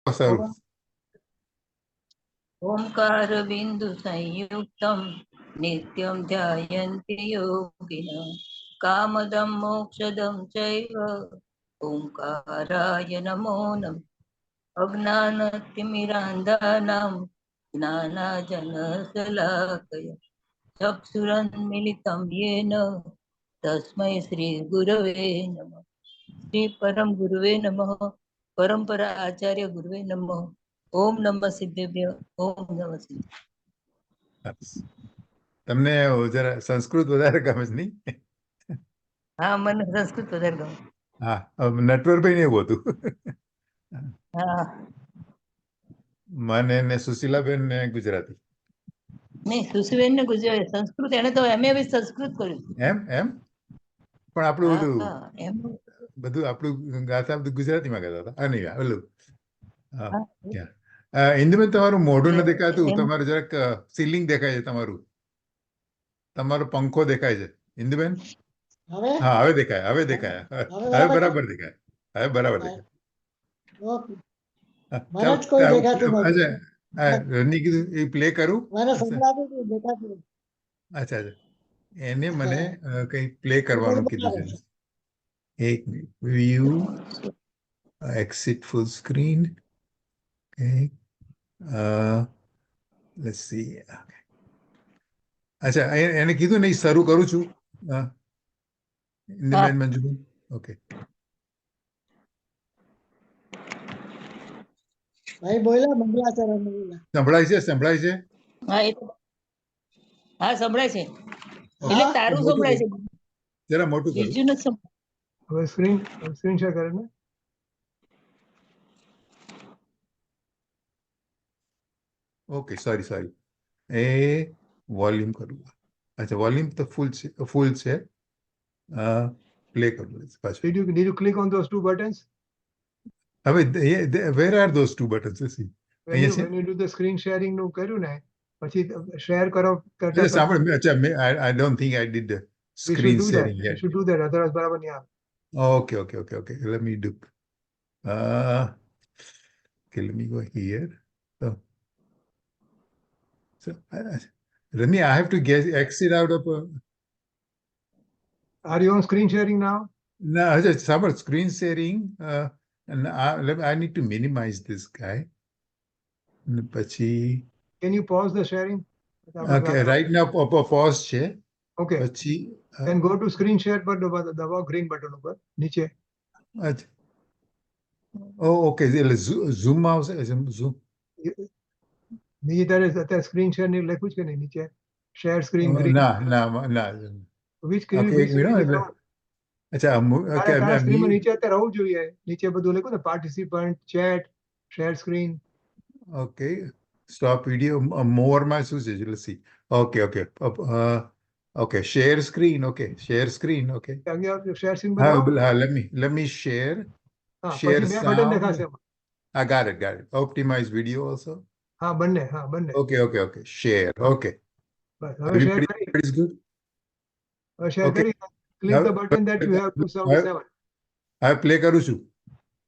સારું. ઓમકાર બિંદુ સંયુક્તમ નિત્યમ ધ્યાયન્તિ યોગિનઃ કામદમ મોક્ષદમ ચૈવ ઓમકારાય નમો નમઃ. અજ્ઞાનતિમિરાંધાનાં જ્ઞાનાંજનશલાકયા ચક્ષુરન્મિલિतं येन તસ્મૈ શ્રી ગુરવે નમઃ. શ્રી પરમ ગુરુવે નમઃ. પરંપરા આચાર્ય ગુરુવે નમઃ. ઓમ નમઃ સિદ્ધેભ્ય. ઓમ નમઃ સિદ્ધ. તમને જરા સંસ્કૃત વધારે ગમે છે નહીં? હા, મને સંસ્કૃત વધારે ગમે. હા, નટવરભાઈ ને એવું હતું. હા, મને ને સુશીલાબેન ને ગુજરાતી. નહીં, સુશીબેન ને ગુજરાતી, સંસ્કૃત. એને તો એમ.એ. બી સંસ્કૃત કર્યું. એમ એમ પણ આપણું ઓલું હા, એમ. બધું આપણું ગાતા બધું ગુજરાતીમાં ગાતા હતા. હા, નહીં ઓલું. હા, હા, ક્યાં ઇન્દુબેન તમારું મોઢું ન એટલે દેખાતું, એમ. તમારું જરાક સીલિંગ દેખાય છે, તમારો પંખો દેખાય છે ઇન્દુબેન. હવે હા, હવે દેખાય, હવે દેખાય, હવે બરાબર દેખાય, હવે બરાબર દેખાય. મને જ કોઈ દેખાતું નથી. અચ્છા, રની કીધું એ પ્લે કરું. મને સંભળાતું હતું, દેખાતું હતું. અચ્છા અચ્છા, એને મને કંઈ પ્લે કરવાનું કીધું છે. એક minute, view exit full screen. Let's see. અચ્છા, એને કીધું ને શરૂ કરું છું. ઇન્દુબેન મંજુબેન, ઓકે. ભાઈ બોલ્યા, મંગલાચરણ બોલ્યા. સંભળાય છે, સંભળાય છે. હા, હા, સંભળાય છે. એટલે તારું સંભળાય છે, જરા મોટું કરું. બીજું નથી સંભળાય. હવે સ્ક્રીન શેર કરે ને. ઓકે, સોરી, એ વોલ્યુમ કરું. અચ્છા, વોલ્યુમ તો ફૂલ છે. પ્લે કરું પાછું. Did you click on those two buttons? હવે where are those two buttons? When you do the screen sharing નું કર્યું ને, પછી શેર કરો કરતા સાંભળ, અચ્છા, I don't think I did the screen sharing yet. You should do that, otherwise બરાબર નહીં આવે. Okay. Let me do. Okay, let me go here. So Rani, I have to exit out of. Are you on screen sharing now? No, સાંભળ, screen sharing. And I need to minimize this guy. પછી. Can you pause the sharing? Okay, right now pause છે. Okay. પછી then go to screen share પર દબાવો, green button ઉપર નીચે. અચ્છા, okay, એટલે ઝૂમ આવશે. ઝૂમ નીચે તારે અત્યારે સ્ક્રીન શેર ની લખ્યું છે કે નહીં નીચે? Share screen green. ના. which screen? અચ્છા, તારા સ્ક્રીનમાં નીચે અત્યારે હોવું જોઈએ. નીચે બધું લખ્યું ને, participant, chat, share screen. Okay, stop video, મોરમાં શું છે? Let's see. Okay, share screen. Okay, share screen. Okay, share screen હા, બનાવો. let me share. Share button દેખાશે. I got it. Optimize video also. હા, બંને. Okay. Share. Okay. બસ, હવે share કરી. Everybody is good. શેર કરી. Click the button that you have 277. હવે play કરું છું.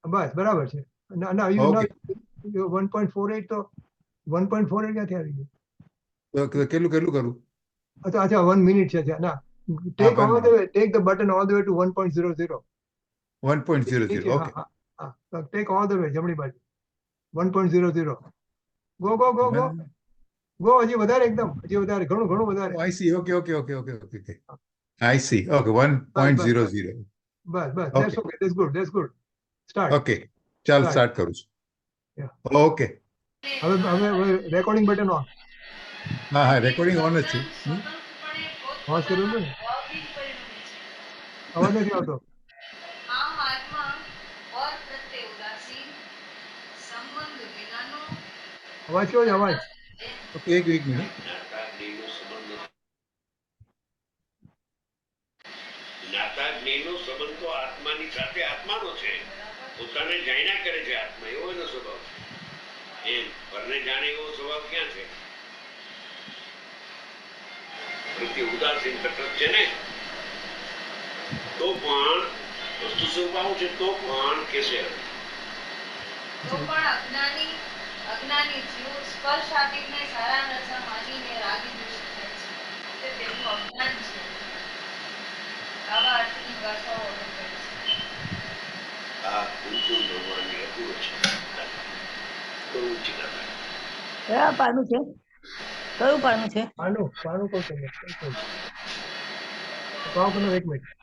બસ, બરાબર છે. ના, you know 1.48 તો 1.48 ક્યાંથી આવી ગયું? તો કેટલું કરું? અચ્છા, 1 minute છે. ના, take the button all the way to 1.00. 1.00. Okay. Take all the way જમણી બાજુ 1.00. go હજી વધારે, એકદમ હજી વધારે, ઘણું વધારે. I see. Okay. I see. Okay, 1.00. Bus. That's okay. That's good. Start. Okay, ચાલ સ્ટાર્ટ કરું છું. ઓકે, હવે રેકોર્ડિંગ બટન ઓન. હા, રેકોર્ડિંગ ઓન જ છે. પહોંચ કર્યું ને, અવાજ નથી આવતો. અવાજ કેવો છે? અવાજ. ઓકે, એક મિનિટ. જ્ઞાતાજ્ઞેયનો સંબંધ તો આત્માની સાથે આત્માનો છે. પોતાને જાણ્યા કરે છે આત્મા, એવો એનો સ્વભાવ છે. એમ પરને જાણે એવો સ્વભાવ ક્યાં છે? પ્રત્યે ઉદાસીન તટસ્થ છે ને, તો પણ વસ્તુ સ્વભાવ છે, તો પણ કેસે તો પણ અજ્ઞાની જીવ સ્પર્શાદિને સારા નરસા માનીને રાગી દૂષિત થાય છે. તે તેમનું અજ્ઞાન છે. આવા અર્થની ગાથાઓ અનુભવે છે. આ કુમકુમ ભગવાનની અપૂર્વ છે. બહુ ઊંચી ગાથા. કયા પાનું છે? કયું પાનું છે? પાનું પાનું કહું તમને પાવ કરો એક મિનિટ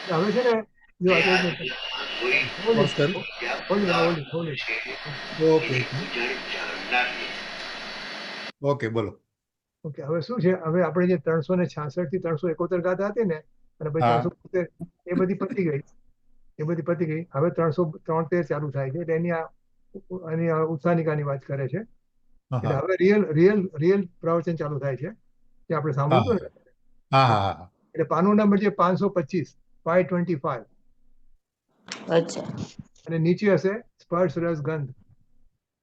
હવે છે ને જો આ એક મિનિટ કોઈ Pause કરું. હોલી ત્યાં હોલી હોલી છે ઓકે એને કોઈ જાણનાર નથી. ઓકે બોલો. ઓકે હવે શું છે હવે આપણે જે 366 થી 371 ગાથા હતી ને અને પછી હા. 370 એ બધી પતી ગઈ હવે 373 ચાલુ થાય છે એટલે એની આ ઉત્સાહિકાની વાત કરે છે હા એટલે હા હવે રિયલ પ્રવચન ચાલુ થાય છે જે આપણે સાંભળ્યું હતું ને હા હા હા. એટલે પાનું નંબર છે 525 525 અચ્છા, અને નીચે હશે સ્પર્શ રસ ગંધ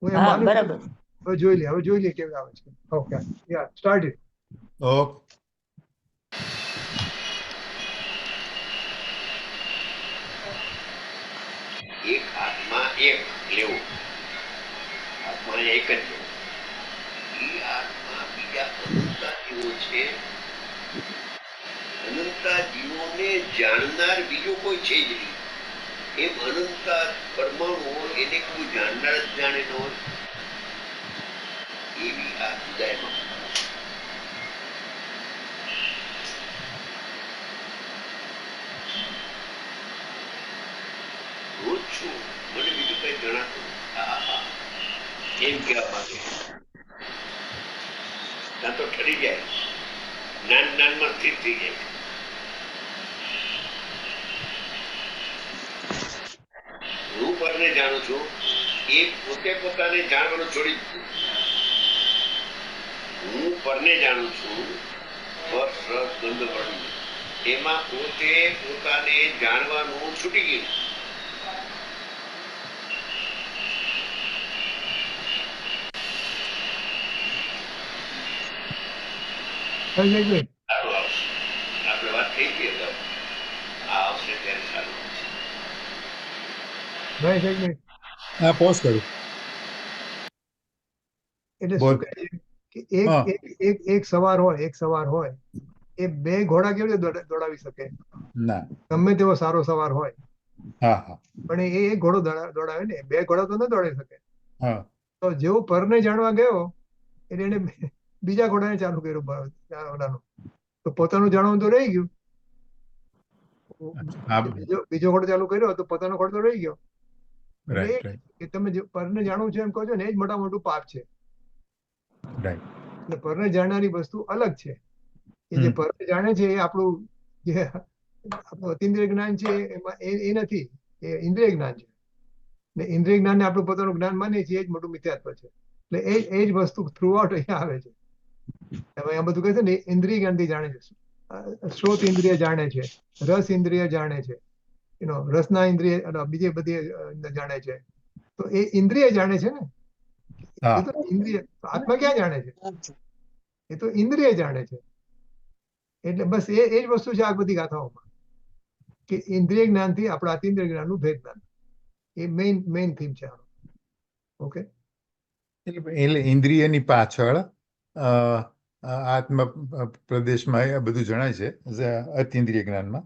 હું એમ હા માનું છું બરાબર. હવે જોઈ લે કેવું આવે છે okay yeah start it okay. એક આત્મા એક લેવો, આત્મા એક જ લેવો. એ આત્મા બીજા અનંતા જીવો છે. અનંતા જીવોને જાણનાર બીજો કોઈ છે જ નહીં. એમ અનંતા પરમાણુઓ એને કોઈ જાણનાર જ જાણે ન હોય એવી આ જુદાઈમાં રોજ છું મને બીજું કઈ જણાતું એમ કહેવા માંગે ત્યાં તો ઠરી જાય, જ્ઞાનમાં સ્થિર થઈ જાય. હું પરને જાણું છું એ પોતે પોતાને જાણવાનું છોડી દીધું. હું પરને જાણું છું સ્પર્શ રસ ગંધ વર્ણ એમાં પોતે પોતાને જાણવાનું છૂટી ગયું. એક મિનિટ સારું આવશે. આપણે વાત થઈ ગઈ અગાઉ. આ આવશે ત્યારે સારું આવશે. મહેશ એક મિનિટ હા પોઝ કરું. એટલે બોલ. શું કહે છે કે હા. એક સવાર હોય એ બે ઘોડા કેવી રીતે દોડાવી શકે ના. ગમે તેવો સારો સવાર હોય હા હા પણ એ એક ઘોડો દોડાવે ને બે ઘોડા તો ન દોડાવી શકે હા તો જેવો પરને જાણવા ગયો એટલે એને બીજા ઘોડાને ચાલુ કર્યું ઓલાનું તો પોતાનું જાણવાનું તો રહી ગયું હા બીજો ઘોડો ચાલુ કર્યો તો પોતાનો ઘોડો તો રહી ગયો એટલે રાઈટ રાઈટ એ તમે જે પરને જાણવું છે એમ કહો છો ને એ જ મોટું પાપ છે રાઈટ. એટલે પરને જાણનારી વસ્તુ અલગ છે એ જે પરને જાણે છે એ આપણું જે આપણું અતિન્દ્રિય જ્ઞાન છે એમાં એ નથી એ ઇન્દ્રિય જ્ઞાન છે ને ઇન્દ્રિય જ્ઞાનને આપણું પોતાનું જ્ઞાન માનીએ છીએ એ જ મોટું મિથ્યાત્વ છે એટલે એ જ વસ્તુ થ્રુ આઉટ અહીંયા આવે છે હવે આ બધું કહે છે ને ઇન્દ્રિય જ્ઞાનથી જાણે છે શ્રોત ઇન્દ્રિય જાણે છે રસ ઇન્દ્રિય જાણે છે રસના ઇન્દ્રિય બીજી બધી જાણે છે તો એ ઇન્દ્રિય જાણે છે ને હા. એ તો ઇન્દ્રિય આત્મા ક્યાં જાણે છે એ તો ઇન્દ્રિય જાણે છે એટલે બસ એ જ વસ્તુ છે આ બધી ગાથાઓમાં કે ઇન્દ્રિય જ્ઞાનથી આપણા અતિન્દ્રિય જ્ઞાનનું ભેદ જ્ઞાન એ મેઇન થીમ છે આનો ઓકે એટલે ઇન્દ્રિયની પાછળ આત્મ પ્રદેશમાં એ બધું જણાય છે અતિન્દ્રિય જ્ઞાનમાં.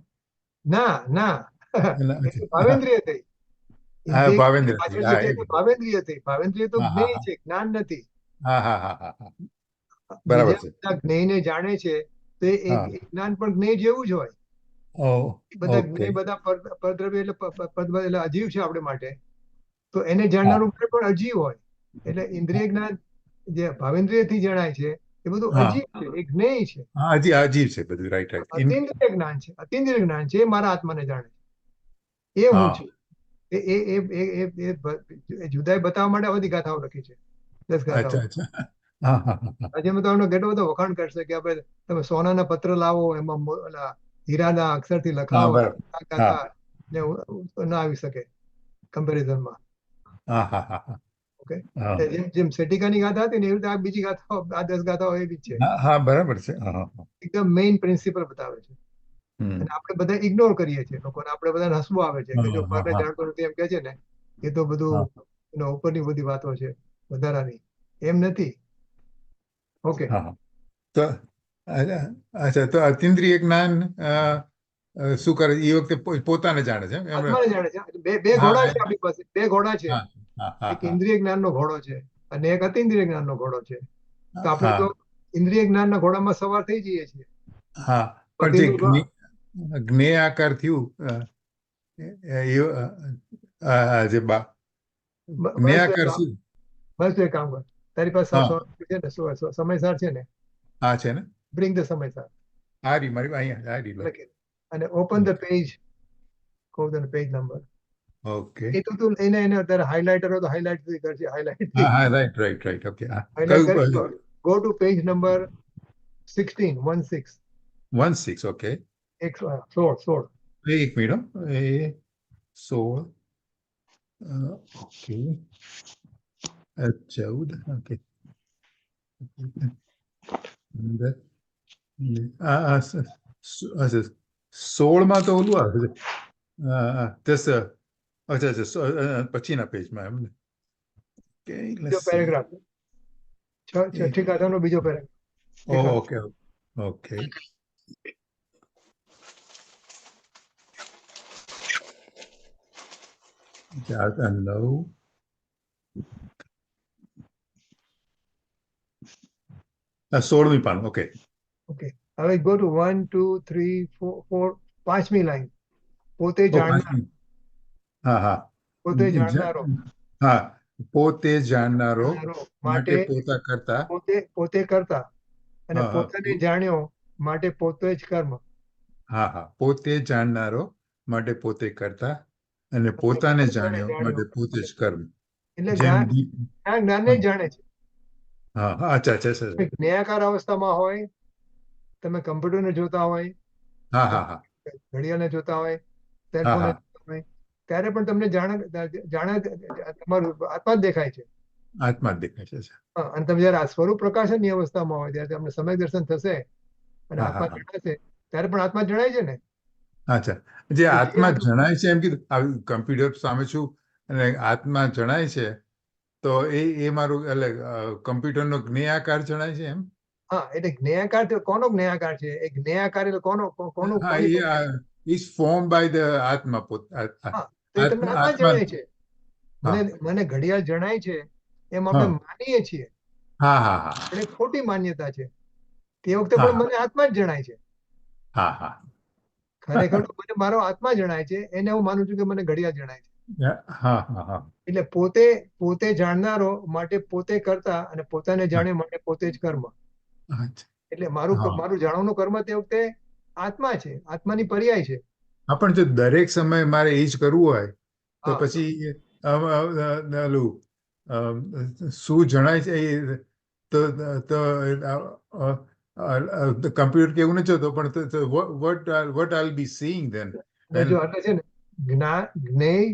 ના ના, એ તો ભાવેન્દ્રિય થઈ હા ઇન્દ્રિય ભાવેન્દ્ર. પાછળ હા જે છે એ તો ભાવેન્દ્રિય થઈ ભાવેન્દ્રિય તો હા, હા, જ્ઞેય છે જ્ઞાન નથી હા હા હા હા હા બરાબર બીજા છે. બધા જ્ઞેયને જાણે છે તો એ હા. જ્ઞાન પણ જ્ઞેય જેવું જ હોય બધા ઓકે. જ્ઞેય બધા પરદ્રવ્ય એટલે અજીવ છે આપણે માટે તો એને જાણનારું પણ અજીવ હોય એટલે ઇન્દ્રિય જ્ઞાન જે ભાવેન્દ્રિયથી જણાય છે એ બધું હા. અજીવ છે એ જ્ઞેય છે હા હજી અજીબ છે બધું. Right right. અતિન્દ્રિય જ્ઞાન છે એ મારા આત્માને જાણે છે એ હું હા. છું એ જુદાઈ બતાવવા માટે બધી ગાથાઓ લખી છે 10 ગાથાઓ અચ્છા અચ્છા. હા હા હા આજે મેં તમને કેટલો બધો વખાણ કરશે કે આપણે તમે સોનાના પત્ર લાવો એમાં ઓલા હીરાના અક્ષરથી હા લખાવો બરાબર. આ ગાથા ને ના આવી શકે કમ્પેરિઝનમાં હા હા હા હા ઓકે હા જેમ સેટિકાની ગાથા હતી ને એવી રીતે આ બીજી ગાથાઓ આ 10 ગાથાઓ એવી જ છે હા હા બરાબર છે. હા હા એકદમ મેઇન પ્રિન્સિપલ બતાવે છે હમ. અને આપણે બધા ઇગ્નોર કરીએ છીએ લોકોને આપણે બધાને હસવું આવે છે કે જો હા, હા, પરને હા. જાણતો નથી એમ કે છે ને એ તો બધું હા. એના ઉપરની બધી વાતો છે વધારાની, એમ નથી. ઓકે, હા હા. તો અચ્છા, તો અતિન્દ્રિય જ્ઞાન શું કરે એ વખતે પોતાને જાણે છે એમ? આત્માને જાણે છે. બે હા ઘોડા છે આપણી પાસે, બે ઘોડા છે. હા હા હા એક ઇન્દ્રિય જ્ઞાનનો ઘોડો છે અને એક અતિન્દ્રિય જ્ઞાનનો ઘોડો છે. તો આપણે હા તો ઇન્દ્રિય જ્ઞાનના ઘોડામાં સવાર થઈ જઈએ છીએ. હા, પણ જે અતિન્દ્રિય જ્ઞેય આકાર થયું જે જ્ઞેય બસ આકાર શું? બસ તું એક કામ કર, તારી પાસે હા છે ને સમયસાર છે ને, હા છે ને, બ્રિંગ ધ સમયસાર આ રહી મારી અહીંયા આ રહી લો. લખી અને ઓપન ધ પેજ, કહું તને પેજ નંબર. ઓકે. એ તો તું એને અત્યારે હાઇલાઇટર હોય તો હાઇલાઇટ થી કરજે, હાઇલાઇટ હા હા, રાઈટ રાઈટ રાઈટ, ઓકે. હા, હાઇલાઇટ કરી કયું? Go to page number 16 16, okay. 16. એક મિનિટ હો. 16, ઓકે. 14, ઓકે. અંદર અચ્છા, 16માં તો ઓલું આવે છે. અચ્છા, પછીના પેજમાં એમ ને. બીજો પેરેગ્રાફ, છઠ્ઠી કથાનો બીજો પેરેગ્રાફ. Okay okay. નવ. Ah, 16મી પાનું, ઓકે. ઓકે, હવે ગો ટુ 1 2 3 4 પાંચમી લાઈન. પોતે જાણનાર, હા હા પોતે જાણનારો હા, પોતે જાણનારો માટે માટે પોતા કરતા. પોતે કરતા અને હા, હા. પોતાને જાણ્યો માટે પોતે જ કર્મ. હા હા, પોતે જાણનારો માટે પોતે કરતા અને પોતાને જાણ્યો માટે પોતે જ કર્મ. એટલે જેમ જ્ઞાનને જ જાણે છે. હા હા, અચ્છા અચ્છા અચ્છા. જ્ઞાયાકાર અવસ્થામાં હોય, તમે કમ્પ્યુટરને જોતા હોય, હા હા હા ઘડિયાળને જોતા હોય, હા સેલફોનને હા, જોતા હોય, ત્યારે પણ તમને જાણે તમારું આત્મા જ દેખાય છે. આત્મા જ દેખાય છે. હા, અને તમે જયારે આ સ્વરૂપ પ્રકાશનની અવસ્થામાં હોય ત્યારે તમને સમય દર્શન થશે અને હા આત્મા હા હા, જણાશે, ત્યારે પણ આત્મા જણાય છે ને. અચ્છા, જે તો આત્મા જણાય છે એમ કીધું, કમ્પ્યુટર સામે છું અને આત્મા જણાય છે, તો એ મારું એટલે કમ્પ્યુટરનો જ્ઞેયાકાર જણાય છે એમ? હા, એટલે જ્ઞેયાકાર કોનો જ્ઞેયાકાર છે? એ જ્ઞેયાકાર એટલે કોનું હા, પરિપક્વ? ઇઝ ફોર્મ બાય ધ આત્મા હા, તો એ તમને આત્મા આત્મા. જણાય છે. હા મને ઘડિયાળ જણાય છે એમ આપણે હા માનીએ છીએ, હા હા હા પણ એ ખોટી માન્યતા છે. તે વખતે હા પણ મને આત્મા જ જણાય છે. હા હા ખરેખર તો મને મારો આત્મા જણાય છે, એને હું માનું છું કે મને ઘડિયાળ જણાય છે. હા હા હા, એટલે પોતે જાણનારો માટે પોતે કરતા અને પોતાને જાણે માટે પોતે જ કર્મ. અચ્છા. એટલે હા મારું જાણવાનું કર્મ તે વખતે આત્મા છે, આત્માની પર્યાય છે. હા, પણ જો દરેક સમયે મારે એ જ કરવું હોય તો હા. પછી ઓલું શું જણાય છે એ તો કમ્પ્યુટર કેવું નથી હોતું, પણ what I be seeing then? અને જો એટલે છે ને જ્ઞેય,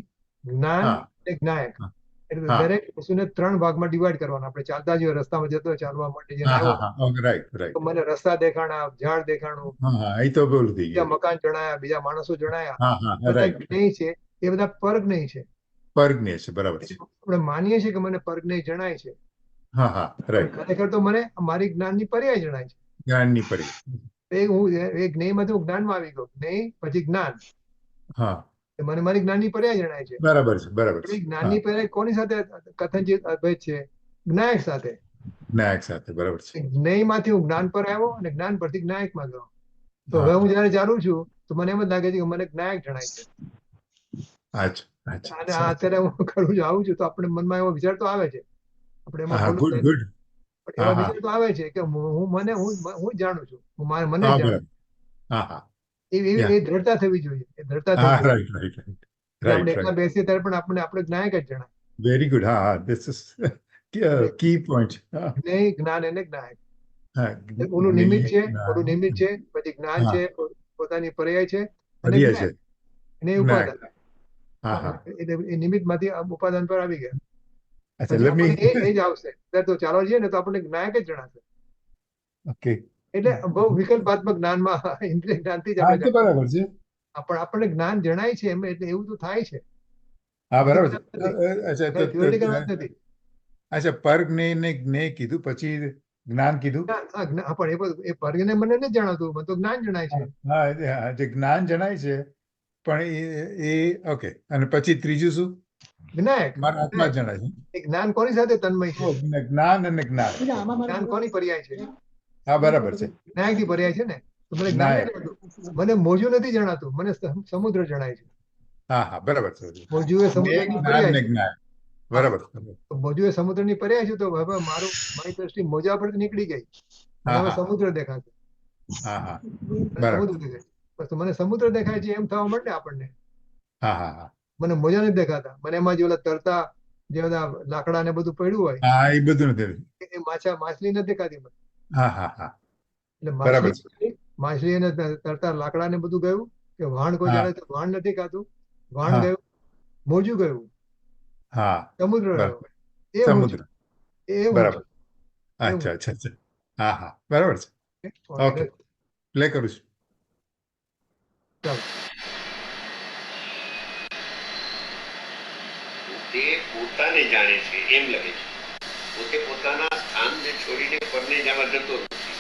જ્ઞાન હા અને જ્ઞાયક, હા એટલે હા દરેક વસ્તુને 3 ભાગમાં ડિવાઈડ કરવાના. આપણે ચાલતા જઈએ, રસ્તામાં જતો હોય, ચાલવા માટે જેને હા આવ્યો હા હા, રાઈટ તો રાઈટ. મને રસ્તા દેખાણા, ઝાડ દેખાણું, હા હા, એ તો બોલું થઈ બીજા ગયું. મકાન જણાયા, બીજા માણસો જણાયા, હા હા, બધા રાઈટ. જ્ઞેય છે. એ બધા પરજ્ઞેય છે. પરજ્ઞેય છે, બરાબર છે. આપણે માનીએ છીએ કે મને પરજ્ઞેય જણાય છે, હા હા, પણ રાઈટ. ખરેખર તો મને મારી જ્ઞાનની પર્યાય જણાય છે. જ્ઞાનની પરી. એ જ્ઞેયમાંથી હું જ્ઞાનમાં આવી ગયો, જ્ઞેય પછી જ્ઞાન. હા, એ મને મારી જ્ઞાનની પર્યાય જણાય છે. બરાબર છે, બરાબર છે. એ હા, જ્ઞાનની પર્યાય કોની સાથે કથનચિત અદ્વૈત છે? જ્ઞાયક સાથે. જ્ઞાયક સાથે, બરાબર છે. જ્ઞેયમાંથી હું જ્ઞાન પર આવ્યો અને જ્ઞાન પરથી જ્ઞાયકમાં ગયો. તો હવે હા, હું જયારે ચાલું છું તો મને એમ જ લાગે છે કે મને જ્ઞાયક જણાય છે. અચ્છા અચ્છા અને અત્યારે હું કરું છું, આવું છું, તો આપણે મનમાં એવો વિચાર તો આવે છે. આપણે એમાં હા, બોલું ગુડ ગુડ. પણ હા એવા હા વિચાર તો આવે છે કે હું જ જાણું છું, મને હા, જ જાણું. બરાબર. હા હા, એ દ્રઢતા થવી જોઈએ, એ દ્રઢતા હા, થવી જોઈએ. રાઈટ રાઈટ રાઈટ એટલે આપણે રાઈટ એકલા રાઈટ. બેસીએ ત્યારે પણ આપણે જ્ઞાયક જ જણાય. Very good. હા હા, ધીસ ઇઝ કી પોઈન્ટ. હા જ્ઞેય, જ્ઞાન અને જ્ઞાયક. હા, ઓલું નિમિત્ત છે, જ્ઞાન. ઓલું નિમિત્ત છે, પછી જ્ઞાન હા, છે, પોતાની પર્યાય છે, અને પ્રિય છે. જ્ઞાયક એને જ્ઞાયક. ઉપાદાન. હા હા, એટલે એ નિમિત્તમાંથી ઉપાદાન પર આવી ગયા. અચ્છા, પછી લેટ મી. આપણને એ જ આવશે. ત્યારે તો ચાલવા જઈએ ને તો આપણને જ્ઞાયક જ જણાશે. ઓકે. એટલે બહુ વિકલ્પાત્મક જ્ઞાનમાં ઇન્દ્રિય જ્ઞાનથી જ હા, આપણે એ તો બરાબર છે. પણ આપણને જ્ઞાન જણાય છે એમ, એટલે એવું તો થાય છે. હા બરાબર છે. નથી. અચ્છા કઈ theoretical વાત નથી. અચ્છા પર જ્ઞેય ને જ્ઞેય કીધું, પછી જ્ઞાન કીધું. હા, પણ એ બધું એ પરગને મને નથી જણાતું, મને તો જ્ઞાન જણાય છે. હા જે જ્ઞાન જણાય છે, પણ એ ઓકે. અને પછી ત્રીજું શું? જ્ઞાયક. મારા આત્મા જ જણાય છે. એ જ્ઞાન કોની સાથે તન્મય છે? જ્ઞાન અને જ્ઞાન. જ્ઞાન કોની પર્યાય છે? હા બરાબર છે. જ્ઞાયક થી પર્યાય છે ને. તો મને જ્ઞાન નથી જણાતું. મને મોજું નથી જણાતું, મને સમુદ્ર જણાય છે. હા હા બરાબર છે. મોજું એ સમુદ્રની જ્ઞાન પર્યાય ને છે. જ્ઞાન. બરાબર. તો મોજું એ સમુદ્રની પર્યાય છે, તો હવે મારી દ્રષ્ટિ મોજા પરથી નીકળી ગઈ અને હવે સમુદ્ર દેખાશે. હા હા મને બરાબર. સમુદ્ર દેખાય. બસ મને સમુદ્ર દેખાય છે એમ થવા માંડે આપણને. હા હા હા મને મોજા નથી દેખાતા. મને એમાં જે ઓલા તરતા જે બધા લાકડા ને બધું પડ્યું હોય, હા એ બધું નથી. એ માછલી નથી દેખાતી મને. હા હા હા એટલે બરાબર છે. માછલી એને તરતા લાકડા ને બધું ગયું, કે વાહણ કોઈ હા. જાણે તો વાહણ નથી ખાતું, વાહણ હા. ગયું, મોજું ગયું, હા સમુદ્ર બરાબર. રહ્યો. એ હું સમુદ્ર. છું. એ હું બરાબર. છું. એ હું અચ્છા અચ્છા અચ્છા. હા હા બરાબર છે. છું. ઓકે પ્લે કરું છું. ચાલો. તે પોતાને જાણે છે એમ લખે છે. પોતે પોતાના સ્થાનને છોડીને પરને જવા જતો નથી.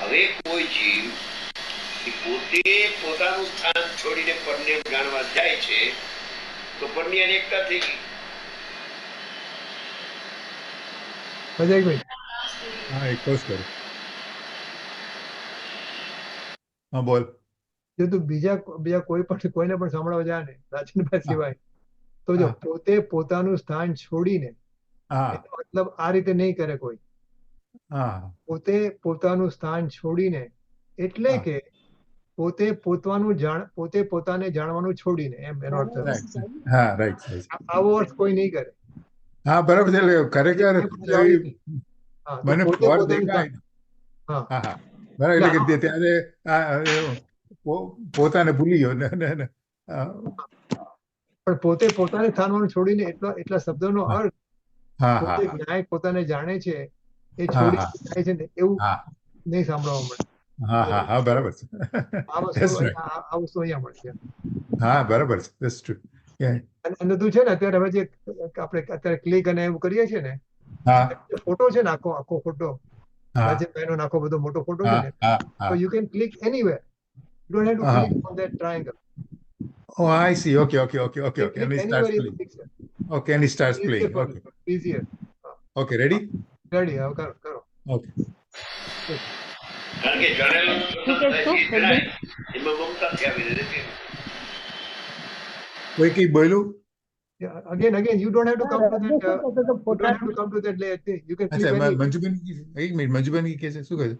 હવે કોઈ જીવ પોતે પોતાનું સ્થાન છોડીને પરને જાણવા જાય છે, તો પરની અનેકતા થઈ ગઈ. અજયભાઈ, હા એક પોસ્ટ કરું. હા બોલ. જો તું બીજા કોઈને પણ સાંભળવા જાય ને, રાજનભાઈ સિવાય, તો જો હા. પોતે પોતાનું સ્થાન છોડીને, હા એનો મતલબ આ રીતે નહીં કરે કોઈ. હા પોતે પોતાનું સ્થાન છોડીને એટલે હા. કે પોતે પોતે પોતાને જાણવાનું છોડીને, એમ એનો અર્થ થાય. રાઈટ. હા રાઈટ. આવો અર્થ કોઈ નહીં કરે. હા બરાબર છે. એટલે ખરેખર એ બધું આવી હતી. હા, તો મને પોતે ફોર પોતાનું દેખાય. સ્થાન. હા, હા હા બરાબર. એટલે એટલે કે ત્યારે પોતાને ભૂલી ગયો ને પણ પોતે પોતાને સ્થાનવાનું છોડીને એટલા શબ્દોનો અર્થ હા પોતે હા ન્યાય પોતાને જાણે છે એ હા છોડી હા જાય છે ને, એવું હા નહીં સાંભળવા મળે. હા હા હા બરાબર છે. આ વસ્તુ That's right. આ વસ્તુ અહીંયા મળે છે. હા બરાબર છે. That's true. Yeah. અને તું છે ને અત્યારે હવે જે આપણે અત્યારે ક્લિક અને એવું કરીએ છીએ ને, હા ફોટો છે ને, આખો ફોટો, હા રાજનભાઈનો આખો બધો મોટો ફોટો છે હા ને, હા so હા you can click anywhere. You don't have to હા. click on that triangle. Oh, I see. Okay. You can And click he starts anywhere in the playing. picture. Okay, and he starts Easier playing. for Okay. you. Easier. Okay, ready? Ready? હવે કરો. Okay. કારણ કે જણેલું શું કે પસંદ શું? થાય છે, એમાં મમતાથી આવી નથી. કોઈ કઈ બોલ્યું? Yeah, again, you don't have to come to that. રજની શું કહેતો હતો? You don't have to come to that layer. You can click અચ્છા anywhere. મંજુબેન એક મિનિટ મંજુબેન કે છે શું કહે છે?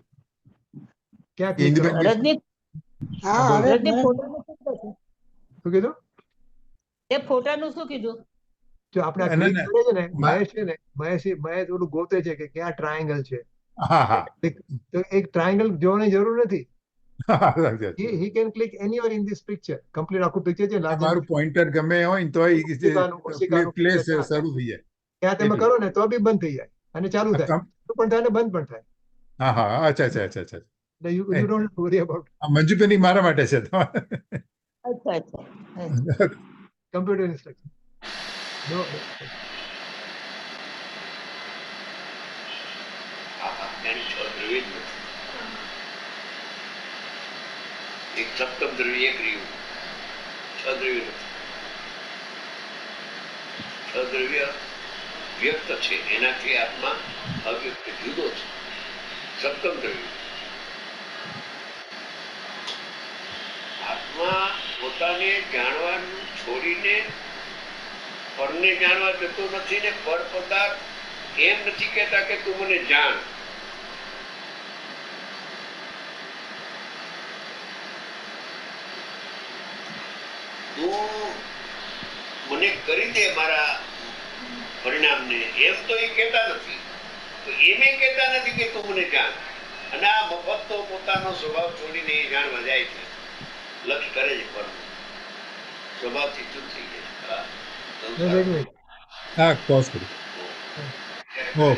ક્યાં click ઇન્દુબેન કરો? કે છે? રજની હા, બોલ. રજની ફોટાનું શું કહે છે? શું કીધું? તે ફોટાનું શું કીધું? જો આપણે આ ના, click ના. કરીએ છીએ ને, મા- મહેશ છે ને, મહેશ ઓલું ગોતે છે કે ક્યાં ટ્રાયંગલ છે. હા હા તો એક ટ્રાયંગલ જોવાની જરૂર નથી. હા, સાચી વાત છે. He can click anywhere in this picture. Complete આખું પિક્ચર છે. તમારું પોઈન્ટર ગમે હોય ને તોય ઓશિકાનું પ્લે picture ત્યાં શરૂ થઈ જાય. ત્યાં તમે એટલે. કરો ને તો બી બંધ થઈ જાય અને ચાલુ થાય. ચાલુ પણ થાય ને બંધ પણ થાય. હા હા અચ્છા. એટલે you don't have to worry about આ મંજુબેન ઈ મારા માટે છે. અચ્છા. computer instruction. No. એની છ દ્રવ્ય જ નથી. એક સપ્તમ દ્રવ્ય, એક રહ્યું, છ દ્રવ્ય નથી. છ દ્રવ્ય વ્યક્ત છે, એનાથી આત્મા અવ્યક્ત જુદો છે. સપ્તમ દ્રવ્ય આત્મા પોતાને જાણવાનું છોડીને પરને જાણવા જતો નથી ને પર પદાર્થ એમ નથી કહેતા કે તું મને જાણ. તું મને કરી દે મારા પરિણામને, એમ તો એ કહેતા નથી. તો એમ એ કહેતા નથી કે તું મને જાણ. અને આ મફત તો પોતાનો સ્વભાવ છોડીને એ જાણવા જાય છે, લક્ષ કરે છે, પર સ્વભાવથી ચૂપ થઈ જાય છે. હા પોઝ કરી. ઓ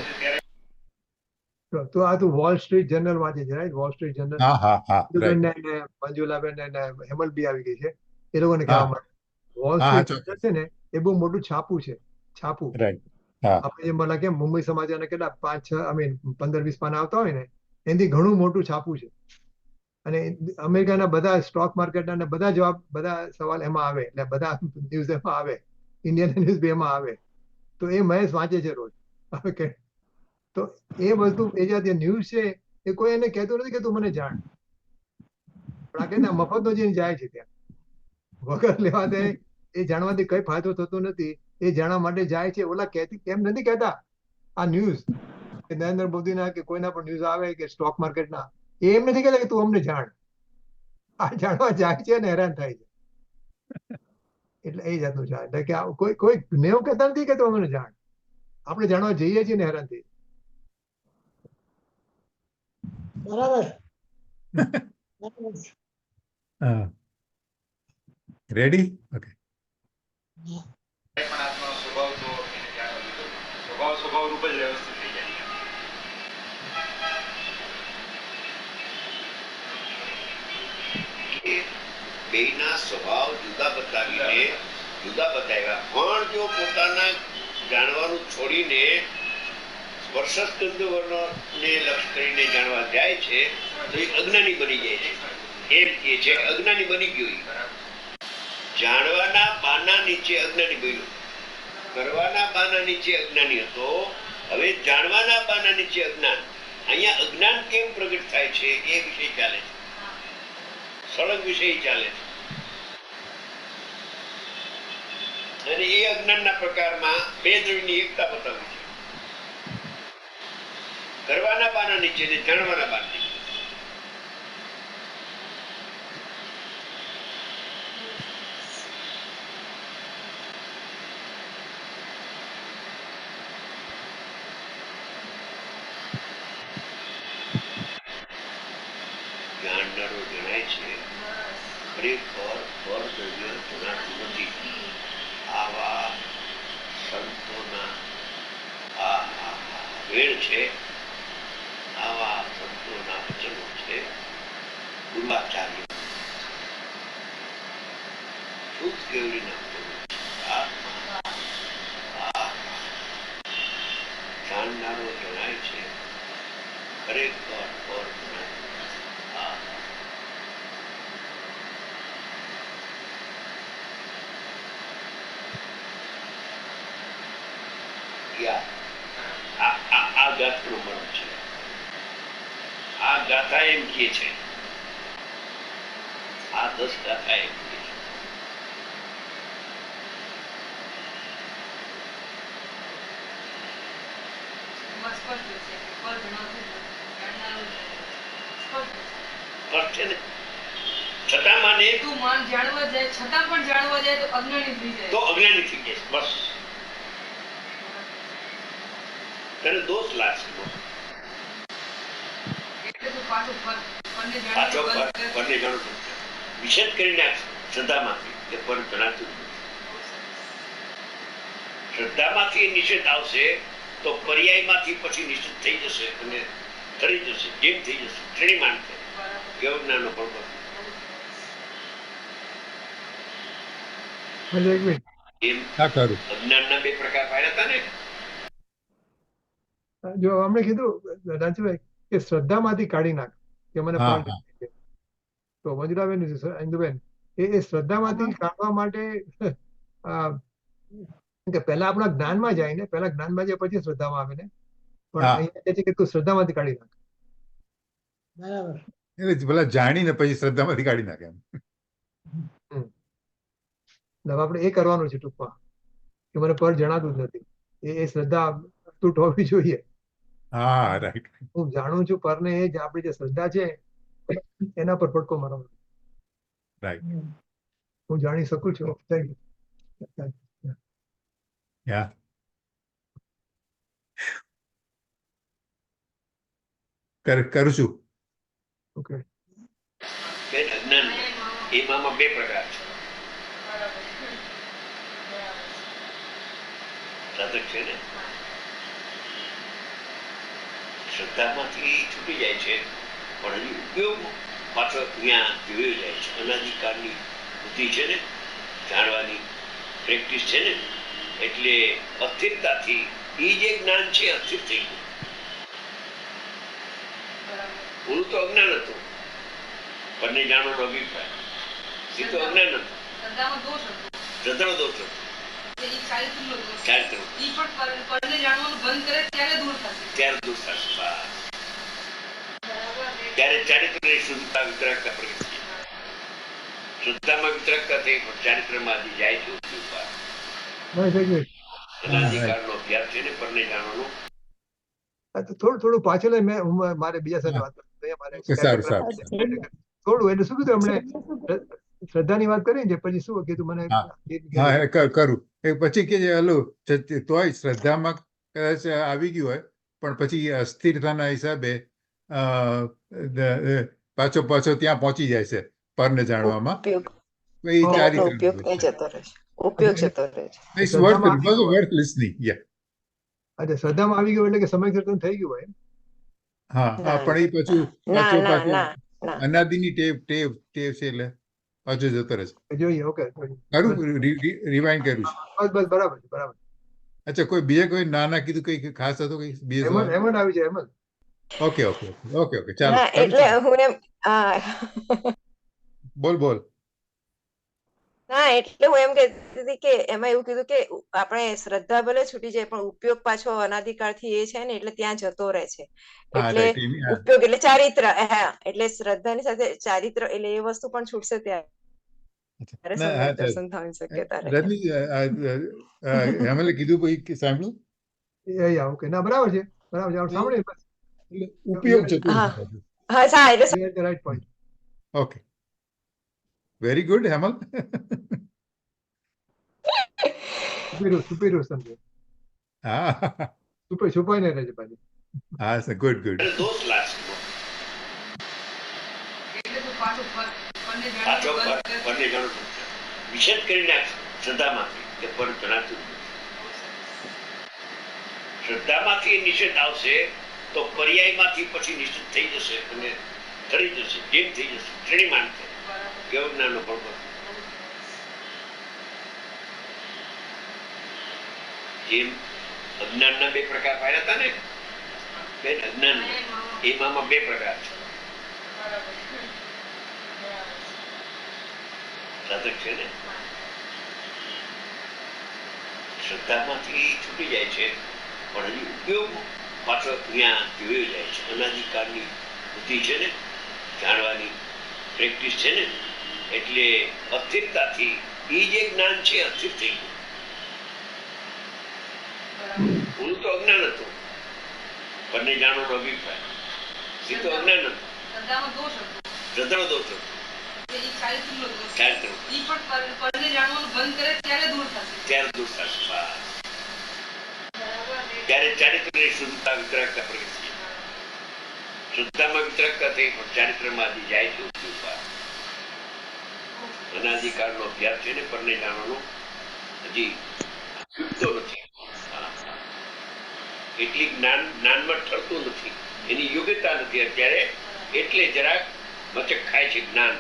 તો આ તું વોલ સ્ટ્રીટ જર્નલ વાંચે છે, રાઈટ? Wall street journal. હા રાઈટ. મંજુલાબેન ને હેમલ બી આવી ગઈ છે. એ લોકોને હા. કહેવા માટે વોલ હા, સ્ટ્રીટ ચોક્કસ. છે ને એ બહુ મોટું છાપું છે. છાપું રાઈટ. હા. આપણે જેમ બોલા કેમ મુંબઈ સમાચારના કેટલા 5-6 15-20 પાના આવતા હોય ને એનાથી ઘણું મોટું છાપું છે. અને અમેરિકાના બધા સ્ટોક માર્કેટના ને બધા જવાબ બધા સવાલ એમાં આવે, એટલે બધા ન્યૂઝ એમાં આવે, ઇન્ડિયન ન્યૂઝ બી એમાં આવે. તો એ મહેશ વાંચે છે રોજ. હવે કે તો એ વસ્તુ એ જે ન્યૂઝ છે એ કોઈ એને કહેતું નથી કે તું મને જાણ, પણ આ કે મફતનો જઈને જાય છે ત્યાં વગર લેવા દે. એ જાણવાથી કઈ ફાયદો થતો નથી. એ જાણવા માટે જાય છે. ઓલા કહેતી કેમ નથી કહેતા આ ન્યૂઝ કે નરેન્દ્ર મોદીના કે કોઈના પણ ન્યૂઝ આવે કે સ્ટોક માર્કેટના, એ એમ નથી કહેતા કે તું અમને જાણ. આ જાણવા જાય છે ને હેરાન થાય છે. એટલે એ જાતનું છે. એટલે કે કોઈ કોઈ નેવું કહેતા નથી કે તું અમને જાણ, આપણે જાણવા જઈએ છીએ ને હેરાન થઈ. હા. રેડી? ઓકે. પણ આજનો સ્વભાવ તો એને જાણવા દીધો. સ્વભાવ રૂપ જ વ્યવસ્થિત થઈ જાય. બેયના સ્વભાવ જુદા બતાવીને જુદા બતાવ્યા, પણ જો પોતાના જાણવાનું છોડીને સ્પર્શસ્કંદ વર્ણને લક્ષ કરીને જાણવા જાય છે તો એ અજ્ઞાની બની જાય છે. એમ કે છે અજ્ઞાની બની ગયું. જાણવાના બાના નીચે અજ્ઞાની બન્યો, કરવાના બાના નીચે અજ્ઞાની હતો, હવે જાણવાના બાના નીચે અજ્ઞાન. અહીંયા અજ્ઞાન કેમ પ્રગટ થાય છે એ વિષય ચાલે છે, સળંગ વિષય ચાલે છે. અને એ અજ્ઞાનના પ્રકારમાં બે દ્રવ્યની એકતા બતાવી છે, કરવાના બાના નીચે ને જાણવાના બાના નીચે. જાણનારો જણાય છે, ખરેખર પર દ્રવ્ય જણાતું નથી. આવા સંતોના આ વેણ છે, આવા સંતોના વચનો છે. ગુરુઆચાર્ય શુદ્ધ કેવડીના જાણનારો જણાય છે, ખરેખર પર આ ગાથનો મર્મ છે. આ ગાથા એમ કે છે, આ 10 ગાથા એમ કે છે. સ્પષ્ટ છે ને? છતાં માને તું માન જાણવા જાય છતાં પણ જાણવા જાય તો અજ્ઞાની થઈ જાય. તો અજ્ઞાની થઈ જાય. બસ તને દોષ લાગશે. એટલે તું પાછો પરને પાછો જાણવાનું પરને જાણવું નિષેધ કરી નાખશે શ્રદ્ધામાંથી કે પર જણાતું નથી. શ્રદ્ધામાંથી નિષેધ આવશે તો પર્યાયમાંથી પછી નિષેધ થઈ જશે અને ઠરી જશે, જેમ થઈ જશે શ્રેણીમાન છે. કેવડનાનો પણ એક મિનિટ એમ હા, કરું. અજ્ઞાનના બે પ્રકાર પાડ્યા હતા ને. જો અમને કીધું રાંચીભાઈ કે શ્રદ્ધામાંથી કાઢી નાખ કે મને હા, ફળ હા. છે. તો મંજુલાબેન ઇન્દુબેન એ શ્રદ્ધામાંથી કાઢવા માટે કે પહેલા આપણા જ્ઞાનમાં જાય ને, પહેલા જ્ઞાનમાં જાય પછી શ્રદ્ધામાં આવે ને, પણ હા. અહીંયા કહે છે કે તું શ્રદ્ધામાંથી કાઢી નાખ. એટલે પેલા જાણીને પછી શ્રદ્ધામાંથી કાઢી નાખે એમ. હવે આપણે એ કરવાનું છે ટૂંકમાં કે મને પર જણાતું જ નથી. એ શ્રદ્ધા અતૂટ હોવી જોઈએ. હા, રાઈટ. હું જાણું છું પરને એ જ આપણી જે શ્રદ્ધા છે એના પર પડકો મારવાનો. રાઈટ. હું જાણી શકું છું. Thank you. યા. કરું છું. ઓકે. બેન અજ્ઞાન એમાં બે પ્રકાર છે. સાધક છે ને શ્રદ્ધામાંથી છૂટી જાય છે, પણ હજી ઉપયોગ પાછો ત્યાં જોયો જાય છે. અનાધિકારની બુદ્ધિ છે ને જાણવાની પ્રેક્ટિસ છે ને, એટલે અસ્થિરતાથી એ જે જ્ઞાન છે અસ્થિર થઈ ગયું. ઓલું તો અજ્ઞાન હતું, પરને જાણવાનો અભિપ્રાય. એ તો અજ્ઞાન હતું, શ્રદ્ધામાં દોષ હતો. શ્રદ્ધાનો દોષ હતો. એ ચારિત્રનો દોષ. ચારિત્ર ઈ પણ પરને જાણવાનું બંધ કરે ત્યારે દૂર થશે. ત્યારે દોષ થશે. બસ. બરાબર. ત્યારે ચારિત્રની શુદ્ધતા વિતરાગતા પ્રગટ થઈ. શુદ્ધતામાં વિતરાગતા થઈ પણ ચારિત્રમાં હજી જાય છે ઉપયોગ બહાર. બસ થઈ ગયું. અનાધિકારનો અભ્યાસ છે ને પરને જાણવાનો. આ તો થોડું પાછળ મારે બીજા સાથે વાત કરવી. મારે Okay, સારું, સારું. થોડું એટલે શું કીધું એમણે શ્રદ્ધાની વાત કરી ને પછી શું કીધું મને હા કરું એ પછી કે જે હલો તોય શ્રદ્ધામાં કદાચ આવી ગયું હોય પણ પછી અસ્થિરતાના હિસાબે પાછો ત્યાં પહોંચી જાય છે પરને જાણવામાં. ઉપયોગ એ ચારિત્ર ઉપયોગ એ જતો રહે છે. ઉપયોગ જતો રહે છે. It's worth listening. Yeah. અચ્છા શ્રદ્ધામાં આવી ગયું એટલે કે સમય સર્જન થઈ ગયું હોય. હા ના, પણ એ પાછું ના ના પાછું ના ના અનાદિની ટેવ છે એટલે પાછું જતો રહે છે. જોઈએ ઓકે ખરું રિવાઇન્ડ કર્યું છે. બસ બરાબર છે બરાબર. અચ્છા કોઈ નાના કીધું કઈ ખાસ હતો કઈ બીજો સવાલ? હેમંત આવી જાય હેમંત. ઓકે ચાલો ના એટલે હું એમ બોલ ના એટલે હું એમ કહેતી હતી કે એમાં એવું કીધું કે આપણે શ્રદ્ધા ભલે છૂટી જાય પણ ઉપયોગ પાછો અનાદિકાળથી એ છે ને એટલે ત્યાં જતો રહે છે. હા એટલે રાઈટ. ઉપયોગ એટલે ચારિત્ર. હા એટલે શ્રદ્ધાની સાથે ચારિત્ર એટલે એ વસ્તુ પણ છૂટશે ત્યારે સમ્યક દર્શન થવાની શક્યતા રહે. રજની હેમલે કીધું કોઈ સાંભળ્યું ઓકે ના બરાબર છે સાંભળે એટલે ઉપયોગ જતો હા હા એટલે right point. Okay very good Hemal. Superior સમજો. હા છુપાઈ ને રહેશે પાછી. હા ગુડ અને દોષ લાગશે. એટલે તો પાછું પરને પાછો જાણવાનું બંધ કરે. પરને જાણવું વિષદ કરી નાખશે શ્રદ્ધામાંથી કે પર જણાતું નથી. શ્રદ્ધામાંથી નિષેધ આવશે તો પર્યાયમાંથી પછી નિશ્ચિત થઈ જશે અને ઠરી જશે જેમ થઈ જશે શ્રેણીમાન છે કેવું જ્ઞાનનો પણ જેમ અજ્ઞાનના બે પ્રકાર પાડ્યા હતા ને બેન અજ્ઞાન એમાં બે પ્રકાર છે સાધક છે ને શ્રદ્ધામાંથી છૂટી જાય છે પણ હજી ઉપયોગ પાછો ત્યાં જોયો જાય છે. અનાધિકારની બુદ્ધિ છે ને જાણવાની પ્રેક્ટિસ છે ને એટલે અસ્થિરતાથી એ જે જ્ઞાન છે અસ્થિર થઈ ગયું. હું તો અજ્ઞાન હતું પરને જાણવાનો અભિપ્રાય. એ તો અજ્ઞાન હતું, શ્રદ્ધામાં દોષ હતો. શ્રદ્ધાનો દોષ હતો. એ ચારિત્રનો દોષ. ચારિત્ર ઈ પણ પરને જાણવાનું બંધ કરે ત્યારે દૂર થશે. ત્યારે દોષ થશે. બસ. બરાબર. ત્યારે ચારિત્રની શુદ્ધતા વિતરાગતા પ્રગટ થઈ. શુદ્ધતામાં વિતરાગતા થઈ પણ ચારિત્રમાં હજી જાય છે ઉપયોગ બહાર. અનાધિકારનો અભ્યાસ છે ને પરને જાણવાનો હજી છૂટતો નથી. એટલી જ્ઞાનમાં ઠરતું નથી, એની યોગ્યતા નથી અત્યારે, એટલે જરાક બચક ખાય છે જ્ઞાન.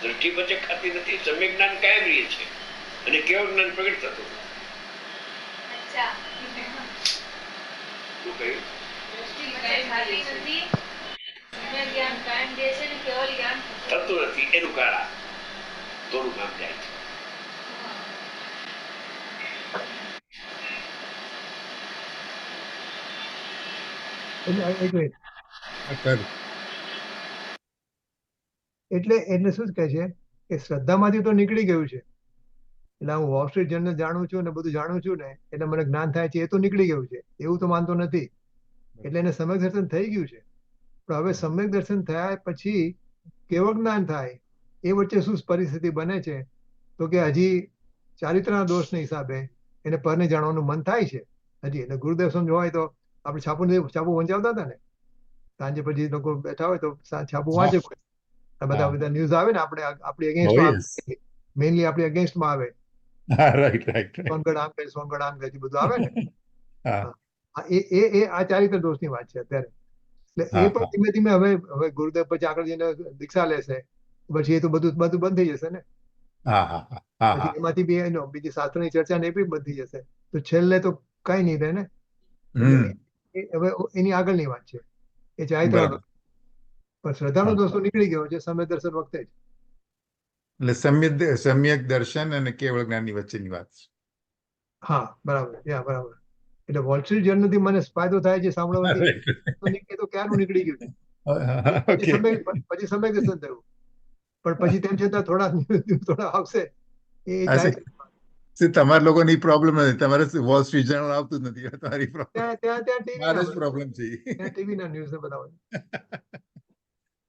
દ્રષ્ટિ બચક ખાતી નથી, સમ્યક જ્ઞાન કાયમ રહે છે અને કેવળ જ્ઞાન પ્રગટ થતું નથી. અચ્છા. શું કહ્યું? દ્રષ્ટિ કાયમ ખાતી નથી. સમ્યક જ્ઞાન કાયમ રહે છે ને કેવલ જ્ઞાન થતું નથી, એનું કારણ થોડું કામ જાય છે. એટલે શું કહે છે કે શ્રદ્ધામાંથી તો નીકળી ગયું છે. એટલે હું વોલ સ્ટ્રીટ જર્નલ જાણું છું ને બધું જાણું છું ને એટલે મને જ્ઞાન થાય છે એ તો નીકળી ગયું છે એવું તો માનતો નથી. એટલે એને સમ્યક દર્શન થઈ ગયું છે. પણ હવે સમ્યક દર્શન થયા પછી કેવું જ્ઞાન થાય એ વચ્ચે શું પરિસ્થિતિ બને છે તો કે હજી ચારિત્રના દોષના હિસાબે એને પરને જાણવાનું મન થાય છે હજી. એટલે ગુરુદેવ સમજો હોય તો આપણે છાપું વંચાવતા હતા ને સાંજે પછી લોકો બેઠા હોય તો છાપું વાંચે બધા ન્યૂઝ આવે ને આપણી અગેન્સ્ટમાં મેઇનલી આપણી અગેન્સ્ટમાં આવે. સોનગઢ આમ કહે સોનગઢ આમ કહે બધું આવે ને એ આ ચારિત્ર દોષની વાત છે અત્યારે. એટલે એ પણ ધીમે ધીમે હવે ગુરુદેવ પછી આગળ જઈને દીક્ષા લેશે પછી એ તો બધું બંધ થઈ જશે ને. હા હા હા હા પછી હા એમાંથી બી બીજી શાસ્ત્રની ચર્ચા ને એ બી બધી જશે. તો છેલ્લે તો કઈ નહીં રહે ને. એટલે હમ હવે એની આગળની વાત છે એ ચારિત્રનો બરાબર. પણ શ્રદ્ધાનો હા. દોષ તો નીકળી ગયો છે સમય દર્શન વખતે જ. એટલે સમ્યક દર્શન અને કેવળ જ્ઞાનની વચ્ચેની વાત છે. હા બરાબર, બરાબર. એટલે વોલ સ્ટ્રીટ જર્નલથી મને ફાયદો થાય છે સાંભળવાથી. એ તો ક્યારનું નીકળી ગયું છે. ઓકે. પછી સમય દર્શન થયું. પણ પછી તેમ છતાં થોડા આવશે એ હશે. ચારિત્ર. તમારા લોકોની પ્રોબ્લેમ નથી. તમારે વોલ સ્ટ્રીટ જર્નલ આવતું જ નથી. તમારી પ્રોબ્લેમ ત્યાં મારે જ ટીવી પ્રોબ્લેમ છે. ટીવીના ન્યૂઝ ને બધા હોય.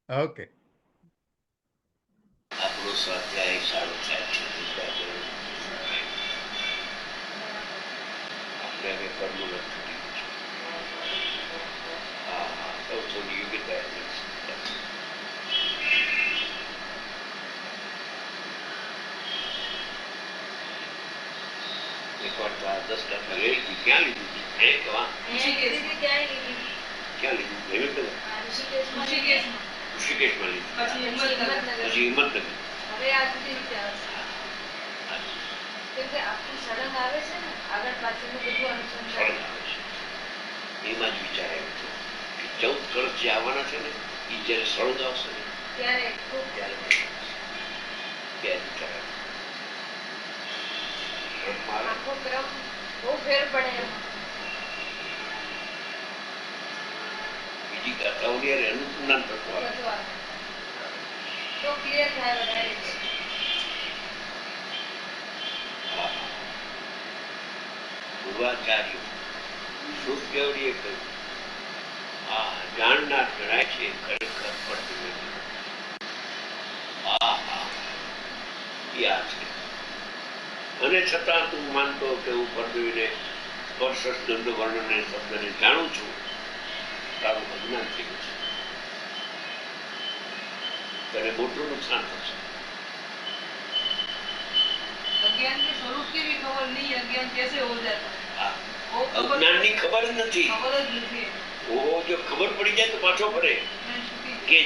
ઓકે. આપણો સ્વાધ્યાય સારો થાય છે. આપણે હવે કર્મો નથી. હા હા થોડી યોગ્યતા એક વાર તો આ 10 ટકા લઈ લીધી. ક્યાં લીધી? ક્યાં લીધું? હિંમતનગર. ઋષિકેશમાં લીધી. પછી હિંમતનગર. હવે આ જુદી રીતે આવશે. કેમ કે આખું સળંગ આવે છે ને આગળ પાછળનું બધું અનુસંધાન. સળંગ આવે છે. એમાં જ વિચાર આવ્યો હતો કે 14 કળશ જે આવવાના છે ને એ જ્યારે સળંગ આવશે ને ત્યારે ખૂબ ત્યારે બે વિચાર આવ્યો. આખો ક્રમ બહુ ફેર પડે એમાં. બીજી ગાથાઓની હારે અનુસંધાન થતું આવે. બધું આવે. તો ક્લિયર થાય વધારે છે. પૂર્વાચાર્યો શુદ્ધદેવડીએ કહ્યું આ જાણનાર જણાય છે ખરેખર પડતું નથી. યાદ છે. અને છતાં તું માનતો કે હું પરદેવીને સ્પર્શ ગંધ વર્ણને શબ્દને જાણું છું. તારું અજ્ઞાન થઈ ગયું છે. તને મોટું નુકસાન થશે. अज्ञान के स्वरूप की भी खबर नहीं, अज्ञान कैसे हो जाता है वो અજ્ઞાનની ખબર જ નથી. खबर જ નથી. જો ખબર પડી જાય તો પાછો ફરે કે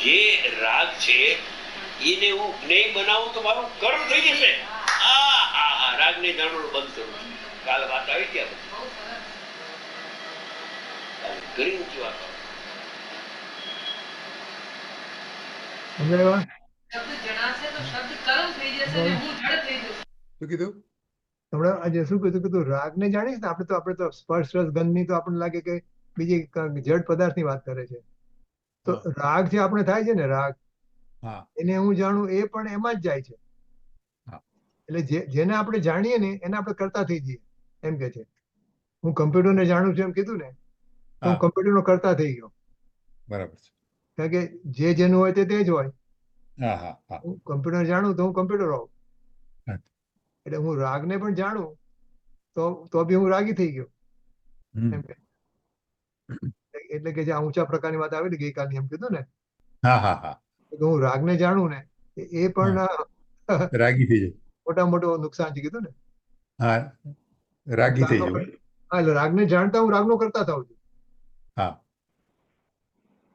જે રાગ છે એને હું જ્ઞેય બનાવું તો મારું કર્મ થઈ જશે. રાગને જાણવાનું બંધ કરું. કાલે વાત આવી ગયા બહુ સરસ. કાલે ઘણી ઊંચી વાત આવે. સમજાય? શબ્દ જણાશે તો શબ્દ કર્મ થઈ જશે ને હું જડ થઈ જશે. શું કીધું? હમણાં આજે શું કીધું રાગને જાણીશ ને આપણે તો સ્પર્શ રસ ગંધની તો આપણને લાગે કે બીજી જડ પદાર્થની વાત કરે છે. તો રાગ જે આપણે થાય છે ને રાગ હા એને હું જાણું એ પણ એમાં જ જાય છે. હા. એટલે જેને આપણે જાણીએ ને એને આપણે કરતા થઈ જઈએ એમ કે છે. હું કમ્પ્યુટરને જાણું છું એમ કીધું ને તો હું હા કમ્પ્યુટરનો કરતા થઈ ગયો. બરાબર છે. કારણ કે જેનું હોય તે જ હોય. હા હા હા હું કમ્પ્યુટર જાણું તો હું કમ્પ્યુટર હોઉં. હા. એટલે હું રાગને પણ જાણું તો બી હું રાગી થઈ ગયો હમ. એમ કે. એટલે કે જે આ ઊંચા પ્રકારની વાત આવેલી ગઈકાલની એમ કીધું ને હા હા હા કે હું રાગને જાણું ને એ પણ રાગી થઈ જાય. મોટા મોટું નુકસાન છે કીધું ને. હા રાગી થઈ જવું. હા એટલે રાગને જાણતા હું રાગનો કરતા થાઉં છું. હા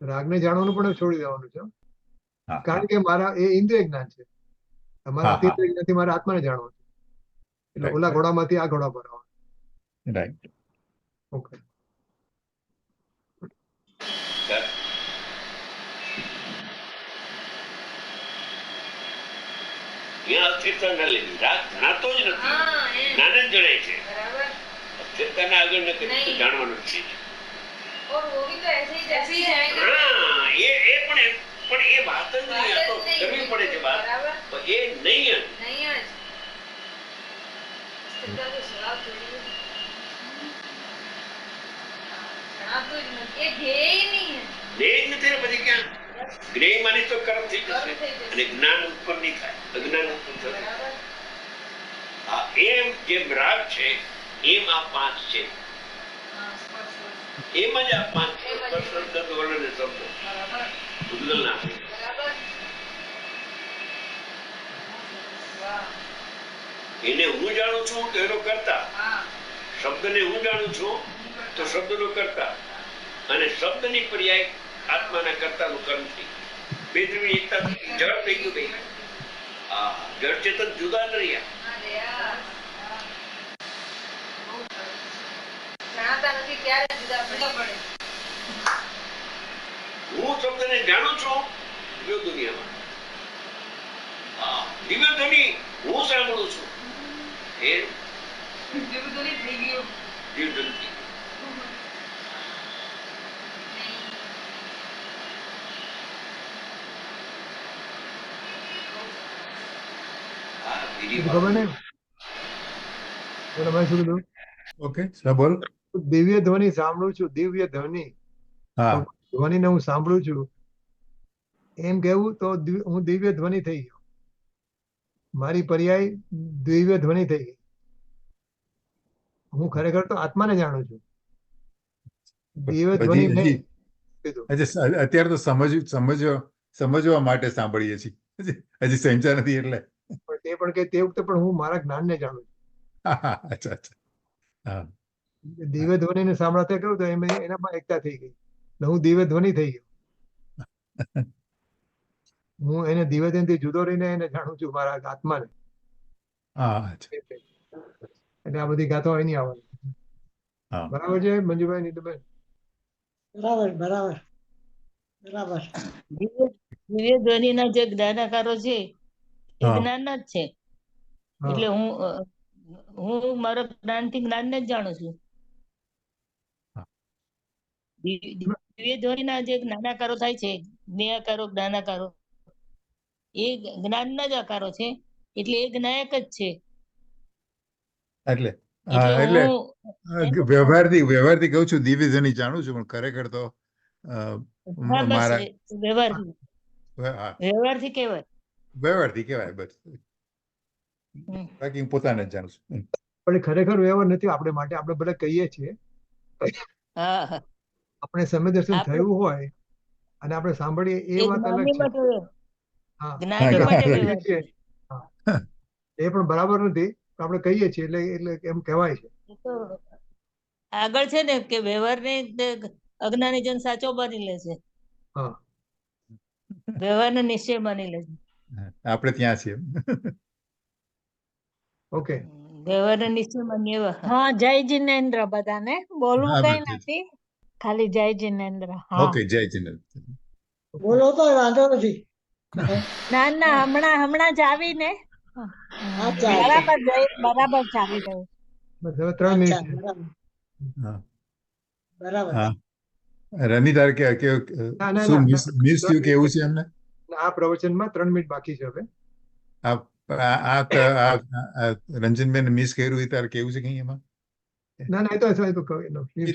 રાગને જાણવાનું પણ છોડી દેવાનું છે. હા કારણ કે મારા એ ઇન્દ્રિય જ્ઞાન છે. મારા હા, હા. અતિન્દ્રિય જ્ઞાનથી મારા આત્માને જાણવાનું છે. એટલે Right. ઓલા ઘોડામાંથી આ ઘોડા પર આવવાનું. રાઈટ. ઓકે. ત્યાં અસ્થિરતા ન લેવી. રાગ જણાતો જ નથી. હા, એમ. જ્ઞાન જ જણાય છે. बराबर. અસ્થિરતાને આગળ ન કરી તો નહીં. જાણવાનું જ છે. और वो भी तो ऐसे ही जाएंगे. એ પણ એ વાત જ નહીં. આ તો કરવી પડે છે વાત. बराबर. પણ એ નહીં જ. नहीं आज स्थिरता तो स्वभाव थोड़ी है. जनाब तो ये ध्येय ही नहीं है. જ્ઞેય જ નથી ને પછી ક્યાં જ્ઞેય માની તો કર્મ થઈ જશે કર્મ થઈ જશે. અને જ્ઞાન ઉત્પન્ન નહીં થાય. અજ્ઞાન ઉત્પન્ન થશે. बराबर. એમ જેમ રાગ છે એમ આ પાંચ છે. हाँ, स्पर्श रस. એમ જ આ પાંચ છે. એમ જ. સ્પર્શ, રસ, ગંધ, વર્ણ અને શબ્દ. बराबर. ભૂલગલ ના છે. बराबर. वाह. એને હું જાણું છું તો એનો કરતા. हाँ. શબ્દને હું જાણું છું તો શબ્દનો કરતા. અને શબ્દની પર્યાય આત્માના કર્તાનું કર્મ થઈ ગયું. બે ત્રણ એકતા જળ થઈ ગયું. હા, જડ ચેતન જુદા ન રહ્યા. અરે યાર. બહુ સરસ. જાણતા નથી ત્યારે જુદા પડે. હું શબ્દને જાણું છું જો દુનિયામાં. હા, દિવ્ય ધ્વનિ હું સાંભળું છું એ જીવધુરી થઈ ગયું. દિવ્ય ધ્વનિ. હા, બીજી ખબર વાત. નહીં બોલો ભાઈ શું કીધું? ઓકે બોલ. દિવ્ય ધ્વનિ સાંભળું છું, દિવ્ય ધ્વનિ હા ધ્વનિને હું સાંભળું છું એમ કહેવું તો હું દિવ્ય ધ્વનિ થઈ ગયો. મારી પર્યાય દિવ્ય ધ્વનિ થઈ ગઈ. હું ખરેખર તો આત્માને જાણું છું. દિવ્ય ધ્વનિ હજી નહીં હજી કીધું. અત્યારે તો સમજવા માટે સાંભળીએ છીએ. હજી સમજ્યા નથી એટલે. પણ તે પણ કે તે વખતે પણ હું મારા જ્ઞાનને જાણું અચ્છા અચ્છા. હા છું. દિવ્ય ધ્વનિને સાંભળતા કહ્યું તો એનામાં એકતા થઈ ગઈ. એટલે હું દિવ્ય ધ્વનિ થઈ ગયો. હું એને દિવ્ય ધ્વનિથી જુદો રહીને એને જાણું છું મારા આત્માને. હા અચ્છા. એટલે આ બધી ગાથો એની આવવાની. હા બરાબર છે મંજુભાઈ નીતુભાઈ? બરાબર બરાબર બરાબર. દિવ્ય ધ્વનિના જે જ્ઞાનકારો છે એ હા. જ્ઞાન જ છે. હા. એટલે હું મારા જ્ઞાનથી જ્ઞાનને જ જાણું છું. હા. દિવ્ય ધ્વનિના જે જ્ઞાનાકારો થાય છે, જ્ઞેયાકારો જ્ઞાનાકારો, એ જ્ઞાનના જ આકારો છે. એટલે એ જ્ઞાયક જ છે. એટલે એટલે એટલે હું વ્યવહારથી કહું છું દિવ્ય ધ્વનિ જાણું છું, પણ ખરેખર તો હા બસ મારા વ્યવહારથી કહેવાય. વ્યવહારથી કહેવાય બસ. હમ. બાકી હું પોતાને જ જાણું છું. પણ ખરેખર વ્યવહાર નથી આપણે માટે. આપણે બધા કહીએ છીએ હા હા. આપણે સમય દર્શન આપણે થયું હોય અને આપણે સાંભળીએ એ વાત અલગ જ્ઞાની છે. માટે હા જ્ઞાની એટલે માટે આપણે વ્યવહાર કહીએ છીએ. હા. એ પણ બરાબર નથી. પણ આપણે કહીએ છીએ એટલે એમ કહેવાય છે. એ તો આગળ છે ને કે વ્યવહારને અજ્ઞાની જન સાચો માની લે છે. હા વ્યવહારનો નિશ્ચય માની લે છે. આપણે ત્યાં છીએ. ઓકે. વ્યવહારનો નિશ્ચય માની એવા. હા જય જિનેન્દ્ર બધાને. બોલવું હા, કઈ બસ. નથી, ખાલી જય જિનેન્દ્ર. હા ઓકે જય જિનેન્દ્ર. બોલો તો વાંધો નથી. ના ના હમણાં જ આવીને બરાબર ચાલી રહ્યું. બસ હવે 3 મિનિટ છે. હા બરાબર. હા રની તારે ના ના શું ના મિસ થયું કેવું છે એમને? આ પ્રવચનમાં 3 મિનિટ બાકી છે હવે. રંજનબેન મિસ કર્યું એ તારે કેવું છે કઈ એમાં? ના ના એ તો એ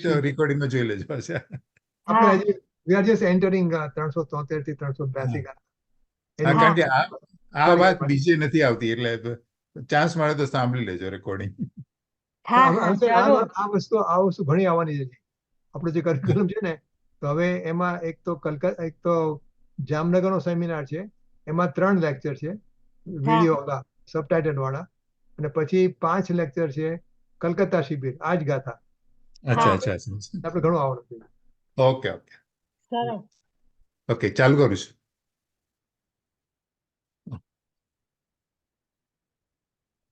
તો રેકોર્ડિંગમાં જોઈ લેજો પાછા. આપણે હજી we are just entering 373 થી 382 હા, કારણ કે આ Sorry, વાત sorry. બીજે નથી આવતી એટલે ચાન્સ મળે તો સાંભળી લેજો રેકોર્ડિંગ. હા હવે હા હવે જરૂર. આ વસ્તુ ઘણી આવવાની છે. આપણું જે કરિક્યુલમ છે ને તો હવે એમાં એક તો જામનગરનો સેમિનાર છે. એમાં 3 લેક્ચર છે વિડીયો વાળા, સબટાઇટલ વાળા, અને પછી 5 લેક્ચર છે કલકત્તા શિબિર, આ જ ગાથા. અચ્છા હા. અચ્છા. આપણે ઘણું આવડતું છે. ઓકે ઓકે સરસ. ઓકે ચાલુ કરું છું.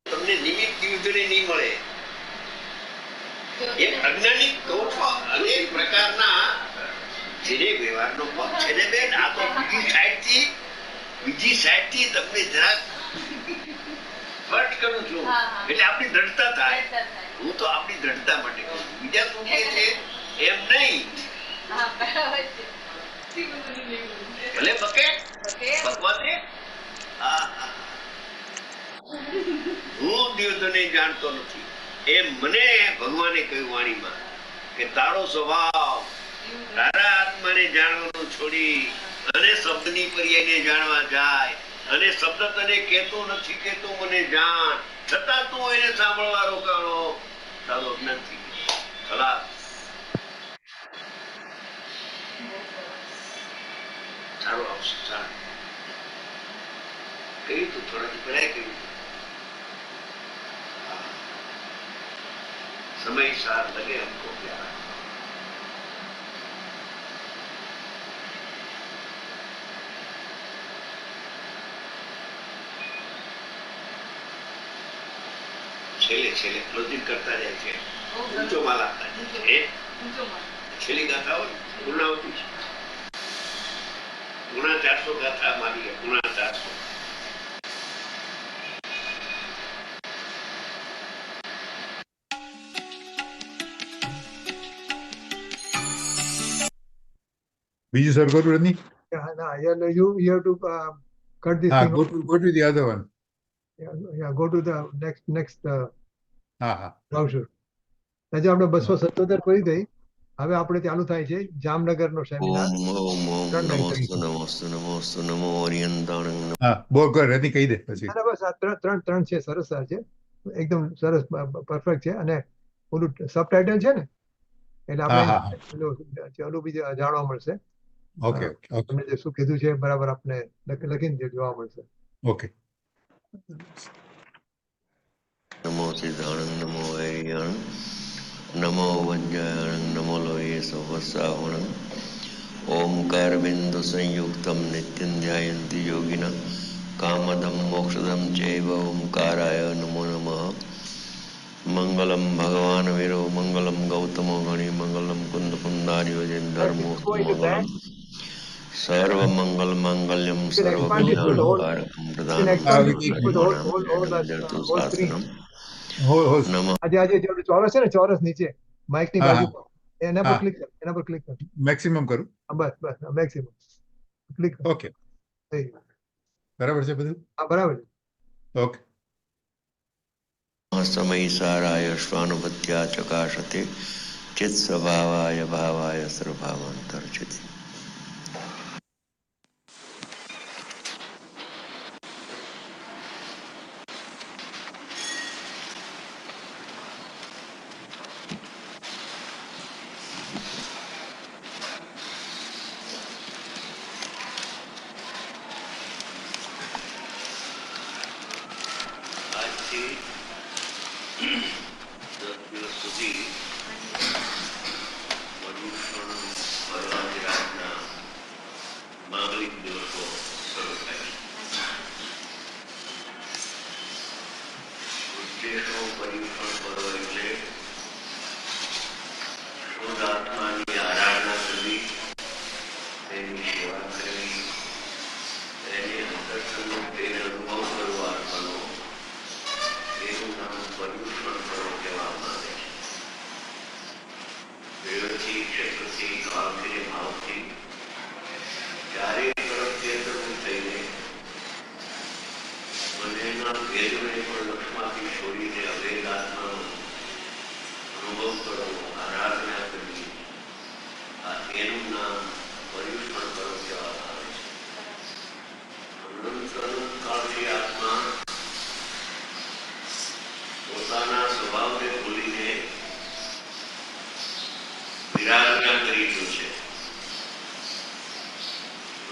તમને નિમિત્ત દિવ્ય નહીં મળે. એક અજ્ઞાની કહું છું અનેક પ્રકારના જેને વ્યવહારનો પગ છે ને બેન, આ તો બીજી સાઈડથી તમને જરાક સ્પષ્ટ કરું છું. હા, હા. એટલે આપણી દ્રઢતા થાય. બહેતર થાય. હું તો આપણી દ્રઢતા માટે કહું છું. બીજા શું કહે છે એમ નહીં. હા બરાબર છે. ભલે બકે ઓકે. ભગવાન દે. હા, હા. હું દિવસોને જાણતો નથી એમ મને ભગવાને કહ્યું વાણીમાં કે તારો સ્વભાવ તારા આત્માને જાણવાનું છોડી અને શબ્દની પર્યાયને જાણવા જાય, અને શબ્દ તને કહેતો નથી કે તું મને જાણ, છતાં તું એને સાંભળવા રોકાણો, તારો અજ્ઞાન થઈ ગયો. ખલાસ. સારું આવશે. સારું કહ્યું તું થોડાથી પહેલા કહ્યું તું. समय साथ लगे हमको प्यारा. છેલ્લે છેલ્લે ક્લોઝિંગ કરતા જાય છે, બહુ સરસ. ઊંચો માલ આપતા જાય છે. એ ઊંચો માલ. છેલ્લી ગાથા હોય પૂર્ણાવતી છે. ગુણા 400 ગાથા મારી ગુણા 400. બીજું સર કરું રજની? ના, you have to cut this હા, thing. go to the other one. Yeah, go to the next હા હા brochure. આજે આપણે 277 પૂરી થઈ. હવે આપણે ચાલુ થાય છે જામનગરનો સેમિનાર. ઓમ ઓમ ઓમ 3 તારીખ. નમોસ્તુ નમોસ્તુ નમોસ્તુ નમો ઓરિયંતાણં હા, બોલ કર રજની, કહી દે પછી. અને બસ આ ત્રણ છે, સરસ છે, એકદમ સરસ, પરફેક્ટ છે. અને ઓલું સબટાઇટલ છે ને, એટલે હા આપણે હા ઓલું બીજું જાણવા મળશે. ઓકે ઓકે ઓકે તમને જે શું કીધું છે બરાબર આપણે લખીને જે જોવા મળશે. ઓકે. નમો સિદ્ધાણં નમો વૈર્યાણં નમો વજ્રાયણં નમો લોહે સહસ્રાવણં ઓમકાર બિંદુ સંયુક્તમ નિત્યં ધ્યાયન્તિ યોગિનઃ કામદં મોક્ષદં ચૈવ ઓમકારાય નમો નમઃ. મંગલમ ભગવાન વીરો મંગલમ ગૌતમો ગણી મંગલમ કુંદ કુંદાર્યો ધર્મોસ્તુ મંગલમ સર્વ મંગલ માંગલ્યમ સર્વ કલ્યાણકારકમ expand it with with whole screen. પ્રધાનમ હોલ નમઃ. આજે જે ચોરસ છે ને, ચોરસ નીચે માઇક ની હા, બાજુ એના પર હા. ક્લિક કર, એના પર ક્લિક કર. મેક્સિમમ કરું. બસ મેક્સિમમ ક્લિક કર. ઓકે, થઈ ગયું. બરાબર છે બધું? હા, બરાબર છે. ઓકે. સમય સારાય શ્વાનુભત્યા ચકાશતે ચિત્ત સ્વભાવાય ભાવાય સર્વભાવાંતર્ચિતે. આજથી 10 દિવસ સુધી પર્યુષણ પર્વરાજના માંગલિક દિવસો શરૂ થાય છે. ઉદ્દેશો પર્યુષણ પર્વ એટલે શુદ્ધ આત્માની આરાધના કરવી, તેની સેવા કરવી, એની અંતરનું તેને અનુભવ કરવો આત્માનો, એનું નામ પર્યુષણ પર્વ કહેવામાં આવે છે. વેળથી, ક્ષેત્રથી, કાળથી, ભાવથી ચારેય તરફથી અંતર્મુખ થઈને મને એના ભેદને પણ લક્ષમાંથી છોડીને અભેદ આત્માનો અનુભવ કરવો, આરાધના કરવી, એનું નામ પર્યુષણ પર્વ કહેવામાં આવે છે. અનંત કાળથી આત્મા પોતાના સ્વભાવને ભૂલીને વિરાધના કરી રહ્યું છે,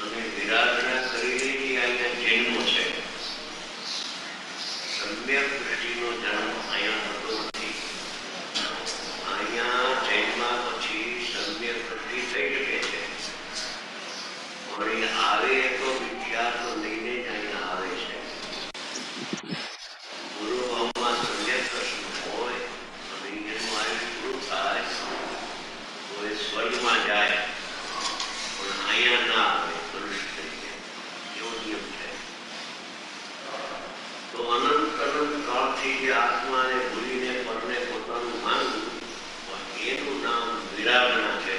અને વિરાધના કરીને જે અહીંયા જન્મ છે, સમ્યક દ્રષ્ટિનો જન્મ અહીંયા થતો નથી. અહીંયા જન્મા પછી સમ્યક દ્રષ્ટિ થઈ શકે છે, પણ એ આવે તો વિખ્યાત લઈને જ અહીંયા આવે છે. પૂર્વભાવમાં સમ્યક દર્શન હોય અને એનું આયુષ્ય પૂરું થાય તો એ સ્વર્ગમાં જાય, પણ અહીંયા ના આવે મનુષ્ય તરીકે. એવો નિયમ છે. તો અનંત કાળથી જે આત્માને ભૂલીને પરને પોતાનું માનવું, એનું નામ વિરાધના છે,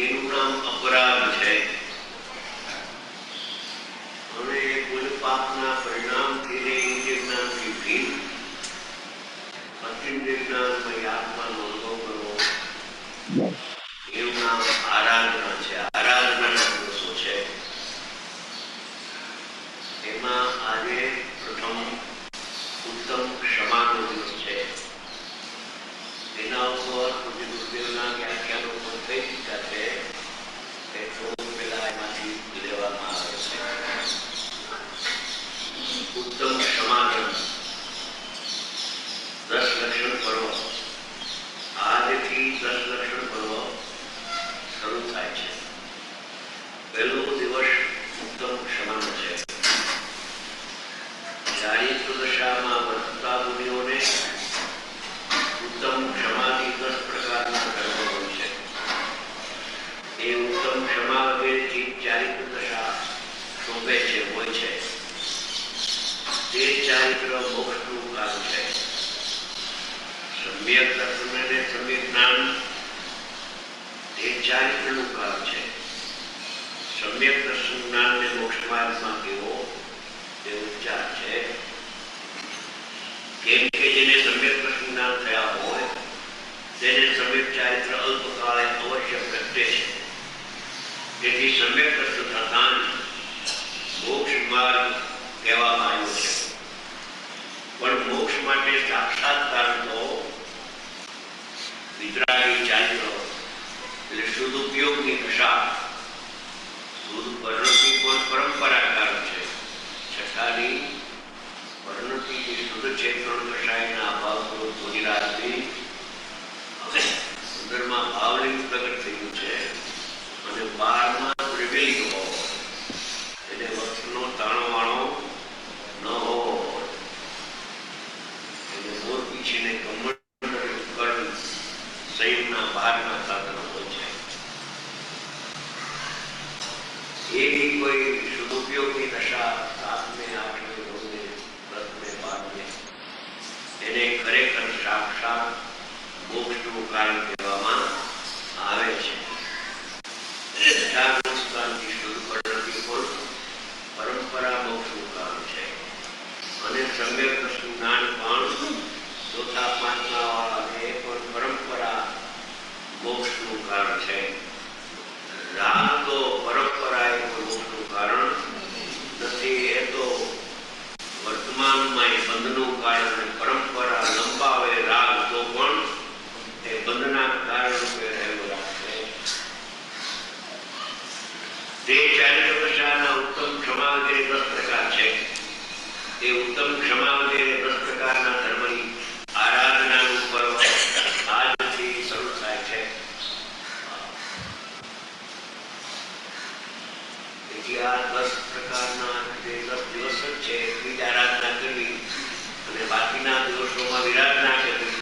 એનું નામ અપરાધ છે. અને એ કોઈ પાપના પરિણામથી ને ઇન્દ્રિય જ્ઞાનથી ભિન્ન અતિન્દ્રિય જ્ઞાનમાં આત્માનો અનુભવ કરવો, એનું નામ આરાધના છે. આરાધનાના દિવસો છે. એમાં આજે પ્રથમ ઉત્તમ ક્ષમાનો દિવસ છે. એના ઉપર પૂજ્ય ગુરુદેવના વ્યાખ્યાનો પણ થઈ ચૂક્યા છે. એ થોડું પહેલા એમાંથી લેવામાં આવે છે. ઉત્તમ ક્ષમાગમ 10 લક્ષણ પર્વ, આજથી 10 લક્ષણ પર્વ શરૂ થાય છે. પહેલો દિવસ ઉત્તમ ક્ષમાનો છે. જાણીત દશામાં વર્તતા મુનિઓને દર્શન અને સમ્યક જ્ઞાન એ ચારિત્રનું કામ છે. સમ્યક દર્શન જ્ઞાનને મોક્ષ માર્ગમાં કેવો તે ઉપચાર છે. કેમ કે જેને સમ્યક દર્શન જ્ઞાન થયા હોય તેને સમ્યક ચારિત્ર અલ્પકાળે અવશ્ય પ્રગટે છે. તેથી સમ્યક દર્શન થતાં મોક્ષ માર્ગ કહેવામાં આવ્યો છે. પણ મોક્ષ માટે સાક્ષાત્કાર તો વિતરાગી ચારિત્ર એટલે શુદ્ધ ઉપયોગની દશા, શુદ્ધ પરિણતિ પણ પરંપરાકાર છે. છઠ્ઠાની પરિણતિ જે શુદ્ધ છે 3 દશાએના અભાવ સ્વરૂપ નિરાશની હવે 15માં ભાવલિંગ પ્રગટ થયું છે અને 12માં ત્રિવેલી ભાવ એને વસ્તુનો તાણો વાણો ન હોવો, એને મોર પીછીને કમળ ઉપકરણ સંયમના બહારના સાધનો હોય છે. એની કોઈ સદુપયોગની દશા 7મે 8મે 9મે 10મે 12મે એને ખરેખર સાક્ષાત મોક્ષનું કારણ કહેવામાં આવે છે. પરંપરા મોક્ષનું કામ છે અને સમ્યક દર્શન જ્ઞાન પણ 4થા 5મા વાળાને પણ પરંપરા મોક્ષનું કારણ છે. રાગ તો પરંપરા એ મોક્ષનું કારણ નથી. એ તો વર્તમાનમાં એ બંધનું કારણ અને પરંપરા લંબાવે રાગ તો પણ એ બંધના કારણ રૂપે રહેલો રાખે. તે ચારિત્ર દશાના ઉત્તમ ક્ષમા વગેરે 10 પ્રકાર છે. એ ઉત્તમ ક્ષમા વગેરે 10 પ્રકારના ધર્મની આરાધનાનું પર્વ આજથી શરૂ થાય છે. તેથી આ 10 પ્રકારના જે 10 દિવસ જ છે એટલી જ આરાધના કરવી અને બાકીના દિવસોમાં વિરાધના કરવી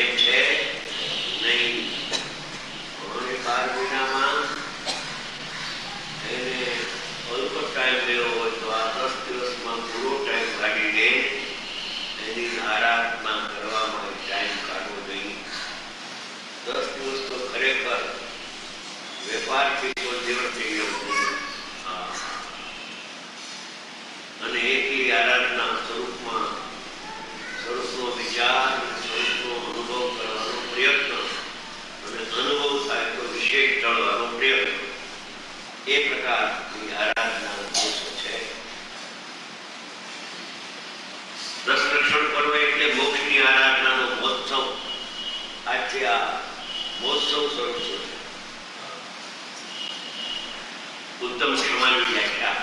એમ છે નહીં. અને 12 મહિનામાં એને અલ્પ ટાઈમ લેવો હોય તો આ 10 દિવસમાં પૂરો ટાઈમ કાઢીને એની આરાધના કરવામાં ટાઈમ કાઢવો જોઈએ. 10 દિવસ તો ખરેખર વેપારથી તો જીવન થઈ ગયું અને એટલી આરાધના સ્વરૂપનો વિચાર, સ્વરૂપનો અનુભવ કરવાનો પ્રયત્ન અને અનુભવ થાય તો વિશેષ ટાળવાનો પ્રયત્ન એ પ્રકારની આરાધના દિવસો છે. રસરક્ષણ પર્વ એટલે મોક્ષની આરાધનાનો મહોત્સવ. આજથી આ મહોત્સવ સ્વરૂપ છે. ઉત્તમ ક્ષમાની વ્યાખ્યા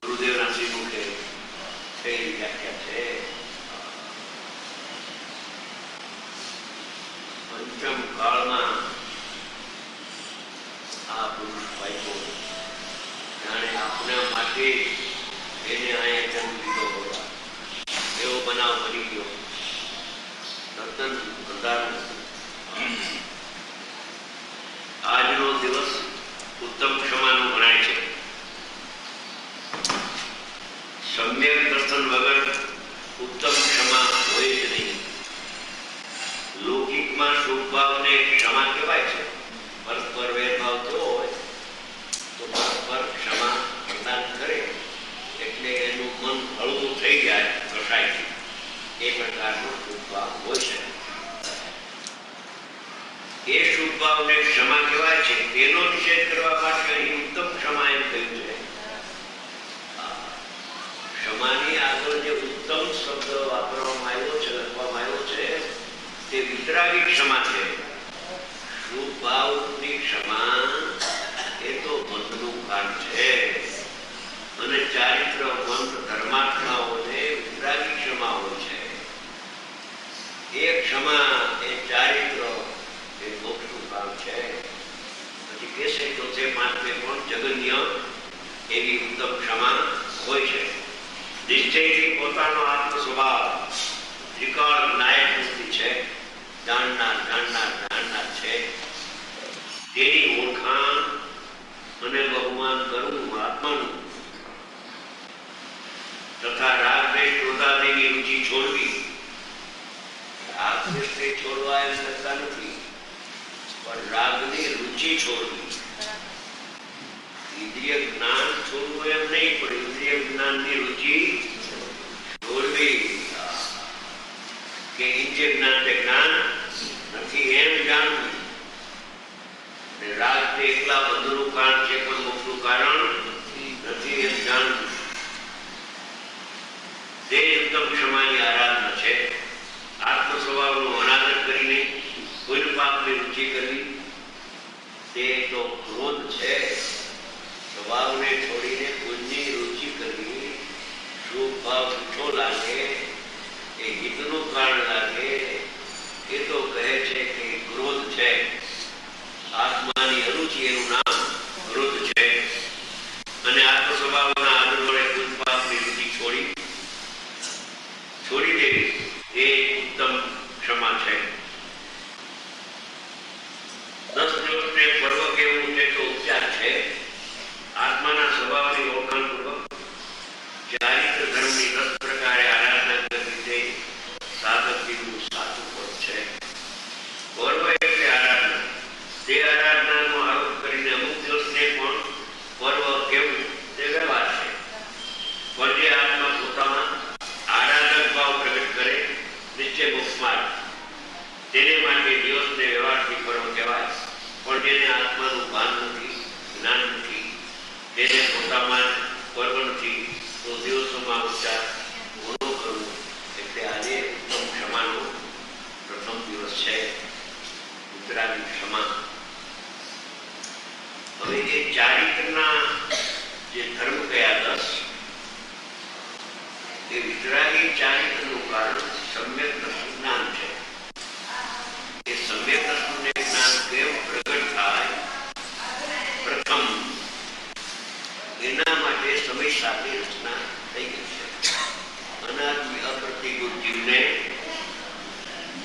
ગુરુદેવના શ્રીમુખે થયેલી વ્યાખ્યા છે. પંચમ કાળમાં આ પુરુષ વાઈકો જાણે આપના માટે એને અહીંયા જન્મ લીધો હોય એવો બનાવ બની ગયો. તદ્દન અંધારું. આજનો દિવસ ઉત્તમ ક્ષમાનો ગણાય છે. સમ્યક દર્શન વગર ઉત્તમ ક્ષમા હોય જ નહીં. લૌકિકમાં શુભ ભાવને ક્ષમા કહેવાય છે. પરસ્પર વેરભાવ થયો હોય તો પરસ્પર ક્ષમા પ્રદાન કરે એટલે એનું મન હળવું થઈ જાય કસાયથી. એ પ્રકારનો શુભ ભાવ હોય છે. એ શુભ ભાવને ક્ષમા કહેવાય છે. તેનો નિષેધ કરવા માટે અહીં ઉત્તમ ક્ષમા એમ કહ્યું છે. ક્ષમાની આગળ જે ઉત્તમ શબ્દ વાપરવામાં આવ્યો છે, લખવામાં આવ્યો છે તે વિતરાગી ક્ષમા છે. શુભ ભાવની ક્ષમા એ તો બંધનું કામ છે અને ચારિત્ર બંધ ધર્માત્માઓને વિતરાગી ક્ષમા હોય છે. એ ક્ષમા એ ચારિત્ર એ મોક્ષનું કામ છે. પછી કેસે ચોથે પાંચમે પણ જગન્ય એવી ઉત્તમ ક્ષમા હોય છે. નિશ્ચયથી પોતાનો આત્મ સ્વભાવ ત્રિકાળ નાયક વૃત્તિ છે. જાણનાર છે. તેની ઓળખાણ અને બહુમાન કરવું આત્માનું તથા રાગ દ્વેષ ક્રોધાદિની રુચિ છોડવી. રાગ રાગદ્વેષને છોડવા એમ કરતા નથી, પણ રાગની રુચિ છોડવી. ઇન્દ્રિય જ્ઞાન છોડવું એમ નહીં, પણ ઇન્દ્રિય જ્ઞાનની રુચિ છોડવી. કે ઇન્દ્રિય જ્ઞાન તે જ્ઞાન નથી એમ જાણવું. રાગ તે એકલા બંધનું કારણ છે, પણ મોક્ષનું કારણ નથી એમ જાણવું. તે ઉત્તમ ક્ષમાની આરાધના છે. આત્મ સ્વભાવનો અનાદર કરીને કોઈ પાપની રુચિ કરવી તે તો ક્રોધ છે. સ્વભાવને છોડીને કોઈની રુચિ કરવી, શુભ ભાવ મીઠો લાગે, એ હિતનું કારણ લાગે, એ તો કહે છે કે ક્રોધ છે. આત્માની અરુચિ એનું નામ ક્રોધ છે. અને આત્મ સ્વભાવના આદર વડે કોઈ પાપની રુચિ છોડી દેવી એ ઉત્તમ ક્ષમા છે. 10 દિવસને પર્વ કેવું છે તો ઉપચાર છે. આત્માના સ્વભાવની ઓળખાણપૂર્વક ચારિત્ર ધર્મની 10 પ્રકારે આરાધના કરવી તે સાધકનું સાચું પદ છે. પર્વ એટલે આરાધના. તે આરાધનાનો આરોપ કરીને અમુક દિવસને પણ પર્વ કેવું તે વ્યવહાર છે. પણ જે આત્મા પોતામાં આરાધક ભાવ પ્રગટ કરે નિશ્ચય મોક્ષ માર્ગ, તેને માટે દિવસને વ્યવહારથી પર્વ કહેવાય. પણ જેને આત્માનું ભાન નથી, જ્ઞાન નથી, તેને પોતામાં પર્વ નથી, તો દિવસોમાં ઉપચાર ઘણો કરવો. એટલે આજે ઉત્તમ ક્ષમાનો પ્રથમ દિવસ છે, ઉત્તરાની ક્ષમા. હવે એ ચારિત્રના જે ધર્મ કયા 10, એ વિતરાગી ચારિત્રનું કારણ સમ્યક દર્શન જ્ઞાન છે. એ સમ્યક દર્શન જ્ઞાન કેમ પ્રગટ થાય, પ્રથમ એના માટે સમય સાથે રચના થઈ ગઈ છે. અનાદિ અપ્રતિકૂળ જીવને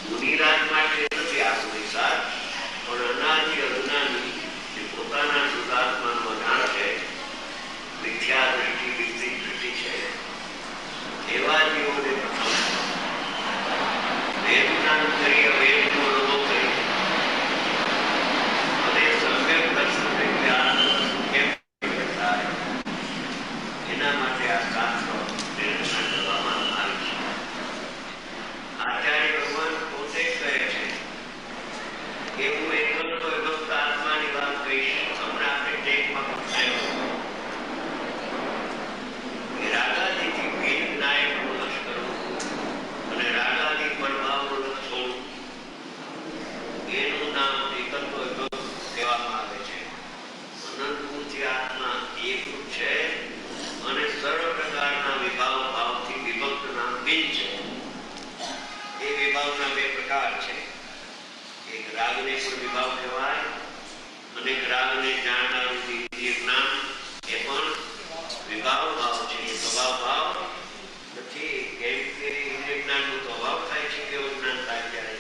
મુનિરાજ માટે નથી આ સમય સાથ, પણ અનાદિ અજ્ઞાની જે પોતાના શુદ્ધાત્માનું અજાણ છે, મિથ્યા દ્રષ્ટિ, વિપરીત દ્રષ્ટિ છે, એવા જીવોને પ્રથમ વેદ જ્ઞાન કરી, વેદનો અનુભવ કરી અને સમ્યક દર્શન કેમ થાય એના માટે આ શાસ્ત્રો રચના કરવામાં આવી છે. આચાર્ય ભગવાન પોતે કહે છે કે હું એકલ તો ભક્ત આત્માની વાત કહીશ. હમણાં આપણે ટેકમાં પૂછાયો કે રાગાદિથી ભેદ નાયકનું લક્ષ કરવું અને રાગાદિ પ્રભાવનું લક્ષ છોડવું, એનું નામ એકત્વ ભક્ત કહેવામાં આવે છે. અનંતપુરથી આત્મા એકરૂપ છે અને સર્વ પ્રકારના વિભાવ ભાવથી વિભક્ત નામ ભિન્ન છે. એ વિભાવના 2 પ્રકાર છે. એક રાગને પણ વિભાવ કહેવાય અને એક રાગને જાણનારું ઇન્દ્રિય જ્ઞાન એ પણ વિભાવ ભાવ છે. એ સ્વભાવ ભાવ નથી. કેમ કે ઇન્દ્રિય જ્ઞાનનો સ્વભાવ થાય છે, કેવો જ્ઞાન થાય ત્યારે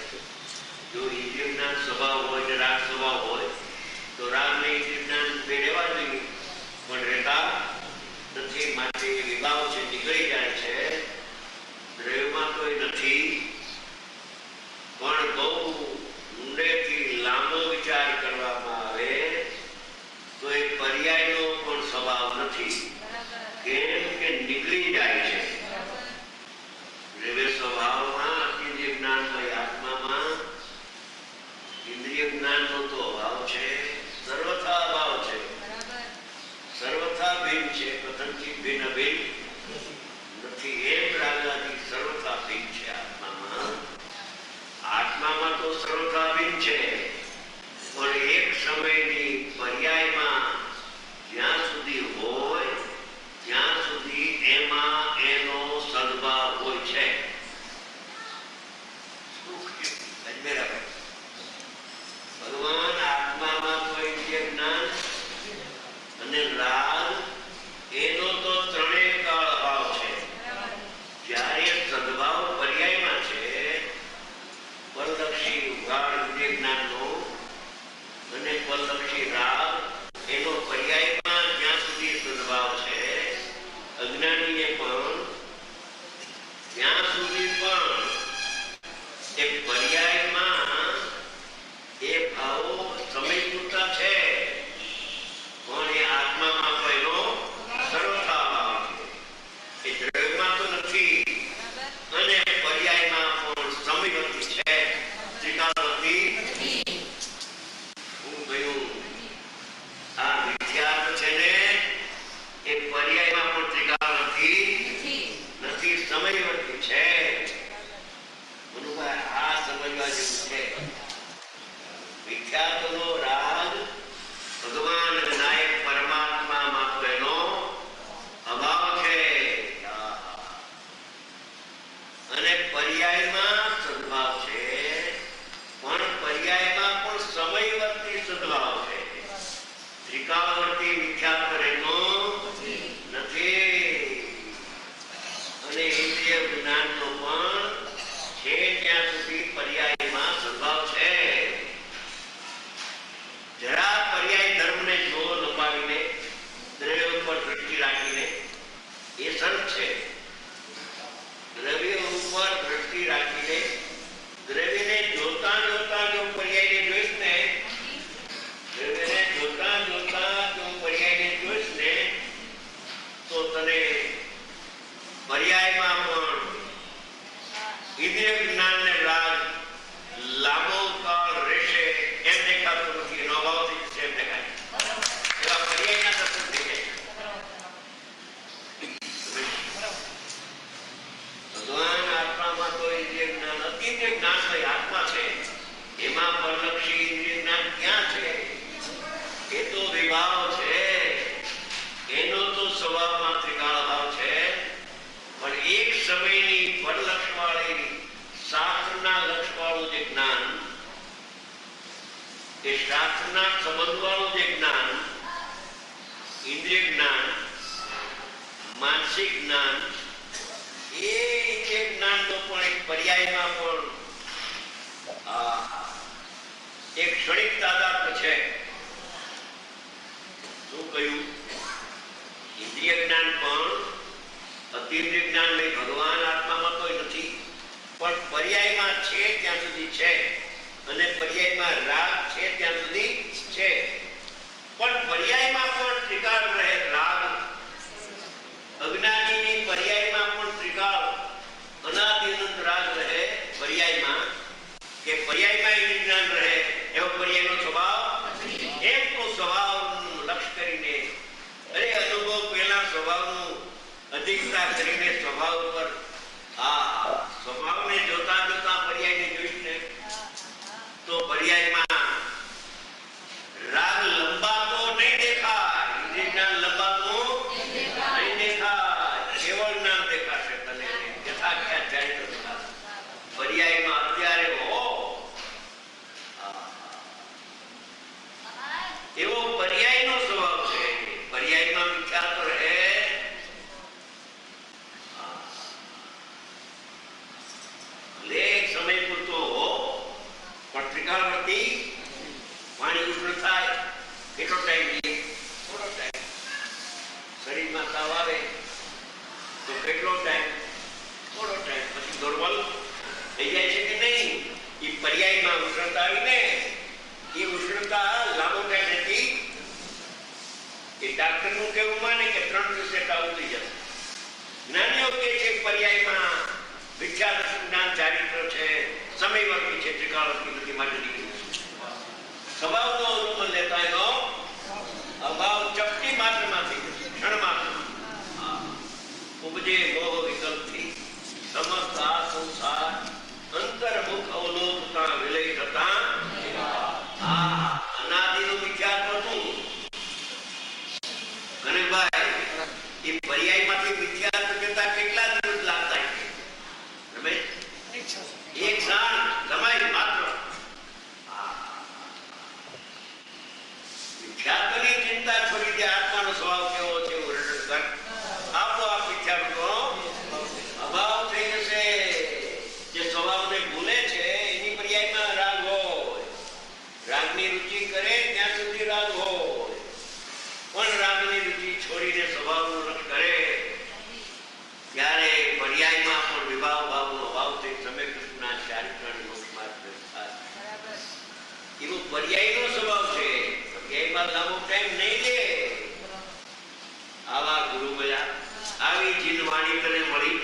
જો ઇન્દ્રિય જ્ઞાન સ્વભાવ હોય ને રાગ સ્વભાવ હોય તો રાગને ઇન્દ્રિય જ્ઞાન બે રહેવા જોઈએ, પણ રહેતા નથી. માટે વિભાવ છે, નીકળી જાય છે. દ્રવ્યમાં કોઈ નથી, પણ બહુ ઊંડેથી લાંબો વિચાર કરવામાં આવે તો એ પર્યાયનો પણ સ્વભાવ નથી. કેમ કે નીકળી જાય છે. દ્રવ્ય સ્વભાવમાં ઇન્દ્રિય જ્ઞાનમાં આત્મામાં ઇન્દ્રિય જ્ઞાનનો તો અભાવ છે, સર્વથા અભાવ છે, સર્વથા ભિન્ન છે. કથનથી ભિન્ન ભિન્ન નથી. એમ રાગાથી સર્વથા ભિન્ન છે. આત્મામાં તો સર્વથા ભિન્ન છે, પણ એક સમયની પર્યાયમાં જ્યાં સુધી હોય ત્યાં સુધી એમાં એનો સદભાવ હોય છે. ભગવાન આત્મામાં તો ઇન્દ્રિય જ્ઞાન અને રાગ એનો તો ત્રણેય કાળ અભાવ છે. જ્યારે સદભાવ પર્યાયમાં છે, પરલક્ષી ઉગાડ ઇન્દ્રિય જ્ઞાનનો અને પરલક્ષી રાગ એનો પર્યાયમાં જ્યાં સુધી સદભાવ છે, અજ્ઞાનીએ પણ ત્યાં સુધી પણ એક પર્યાય વિખ્યાતનો રાગ ભગવાન વિનાયક પરમાત્મામાં તો એનો અભાવ છે. અને પર્યાયમાં સદભાવ છે, પણ પર્યાયમાં પણ સમયવર્તી સદભાવ છે. ત્રિકાળવર્તી વિખ્યાત રહેતો નથી. અને ઇન્દ્રિય જ્ઞાનનો પણ છે ત્યાં સુધી પર્યાયમાં સદભાવ છે. જરા પર્યાય ધર્મને જો લંબાવીને દ્રવ્ય ઉપર દ્રષ્ટિ રાખીને એ શરત છે. દ્રવ્ય ઉપર દ્રષ્ટિ રાખીને દ્રવ્યને જોતા જોતા જો પર્યાયને જોઈશ ને, દ્રવ્યને જોતા જોતા જો પર્યાયને જોઈશ ને, તો તને પર્યાયમાં પણ ઇન્દ્રિય જ્ઞાનને રાગ લાંબો કાળ રહેશે એમ દેખાતું નથી. એનો અભાવ થઈ જશે એમ દેખાય. એવા પર્યાયના દર્શન થઈ જાય. ભગવાન આત્મામાં તો ઇન્દ્રિય જ્ઞાન અતિન્દ્રિય જ્ઞાન ભાઈ આત્મા છે, એમાં પરલક્ષી ઇન્દ્રિય જ્ઞાન ક્યાં છે? એ તો વિભાવ છે, એનો તો સ્વભાવમાં ત્રિકાળ ભાવ છે. પણ એક સમયની પરલક્ષ વાળી શાસ્ત્રના લક્ષ વાળું જે જ્ઞાન, એ શાસ્ત્રના સંબંધ વાળું જે જ્ઞાન, ઇન્દ્રિય જ્ઞાન, માનસિક જ્ઞાન, એ ઇન્દ્રિય જ્ઞાનનો પણ એક પર્યાયમાં પણ એક ક્ષણિક તાદાત્મ્ય છે. શું કહ્યું? ઇન્દ્રિય જ્ઞાન પણ અતિન્દ્રિય જ્ઞાન નહીં. ભગવાન આત્મામાં કોઈ નથી, પણ પર્યાયમાં છે ત્યાં સુધી છે, અને પર્યાયમાં રાગ છે ત્યાં સુધી છે. પણ પર્યાયમાં પણ ત્રિકાળ રહે રાગ. અજ્ઞાનીની પર્યાયમાં પણ ત્રિકાળ અનાદિ અનંત રાગ રહે પર્યાયમાં, કે પર્યાયમાં એ જ્ઞાન રહે એવો પર્યાયનો સ્વભાવ. એમ તો સ્વભાવ લક્ષ કરીને, અરે અનુભવ પહેલા સ્વભાવનું અધિકતા કરીને સ્વભાવ પર સ્વભાવને જોતા જોતા પર્યાયને જોઈશ ને, તો પર્યાયમાં રાગ લંબાતો નહીં દેખાય, ઇન્દ્રિય જ્ઞાન લંબાતું નહીં દેખાય, કેવળ જ્ઞાન દેખાશે તને. યથાખ્યાત જાય તો દેખાશે. પર્યાયમાં અત્યારે હો એવો પર્યાયનો સ્વભાવ છે. પર્યાયમાં વિચાર રહે. લેખ સમય પૂરતો હો, પણ ત્રિકાળવર્તી પાણી ઉષ્ણ થાય કેટલો ટાઈમ લઈએ? થોડો ટાઈમ. શરીરમાં તાવ આવે તો કેટલો ટાઈમ? થોડો ટાઈમ. પછી નોર્મલ થઈ જાય છે કે નહીં? એ પર્યાયમાં ઉષ્ણતા આવીને એ ઉષ્ણતા લાંબો ટાઈમ નથી. એ ડાક્ટરનું કહેવું માને કે 3 દિવસે તાવ ઉતરી જશે. જ્ઞાનીઓ કહે છે પર્યાયમાં વિખ્યાત જ્ઞાન ચારિત્ર છે, સમયવર્તી છે, ત્રિકાળવર્તી નથી. માટે સ્વભાવનો અવલંબન લેતા એનો અભાવ ચપટી માત્રમાંથી ક્ષણ માત્રમાં ઉપજે મોહ વિકલ્પથી સમસ્ત આ સંસાર અંતર્મુખ અવલોકતા વિલય થતા અનાદિનું વિખ્યાત હતું. અને ભાઈ એ પર્યાયમાંથી વિખ્યાત કરતા કેટલા દિવસ લાગતા? એક ક્ષણ સમય માત્ર. વિખ્યાતની ચિંતા છોડી દે. આત્માનો સ્વભાવ કેવો છે વર્ણન કર. આપોઆપ વિખ્યાતનો અભાવ થઈ જશે. જે સ્વભાવને ભૂલે છે એની પર્યાયમાં રાગ હોય. રાગની રુચિ કરે ત્યાં સુધી રાગ હોય, પણ રાગની રુચિ છોડીને સ્વભાવનું લક્ષ કરે ત્યારે પર્યાયમાં પણ વિભાવ ભાવનો અભાવ થઈ સમય કૃષ્ણના ચારિત્રનો મોક્ષમાર્ગ થાય. એવો પર્યાયનો સ્વભાવ છે. પર્યાયમાં લાંબો ટાઈમ નહીં લે. આવા ગુરુ મળ્યા, આવી જીનવાણી તને મળી,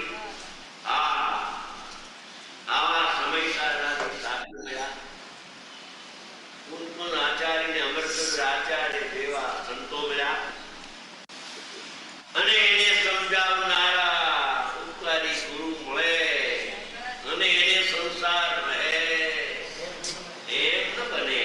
આવા સમય સારા સાધુ મળ્યા, કુંકુન આચાર્યને અમરચંદ્ર આચાર્ય જેવા સંતો મળ્યા, અને એને સમજાવનારા ઉપકારી ગુરુ મળે, અને એને સંસાર રહે. એમ ન બને.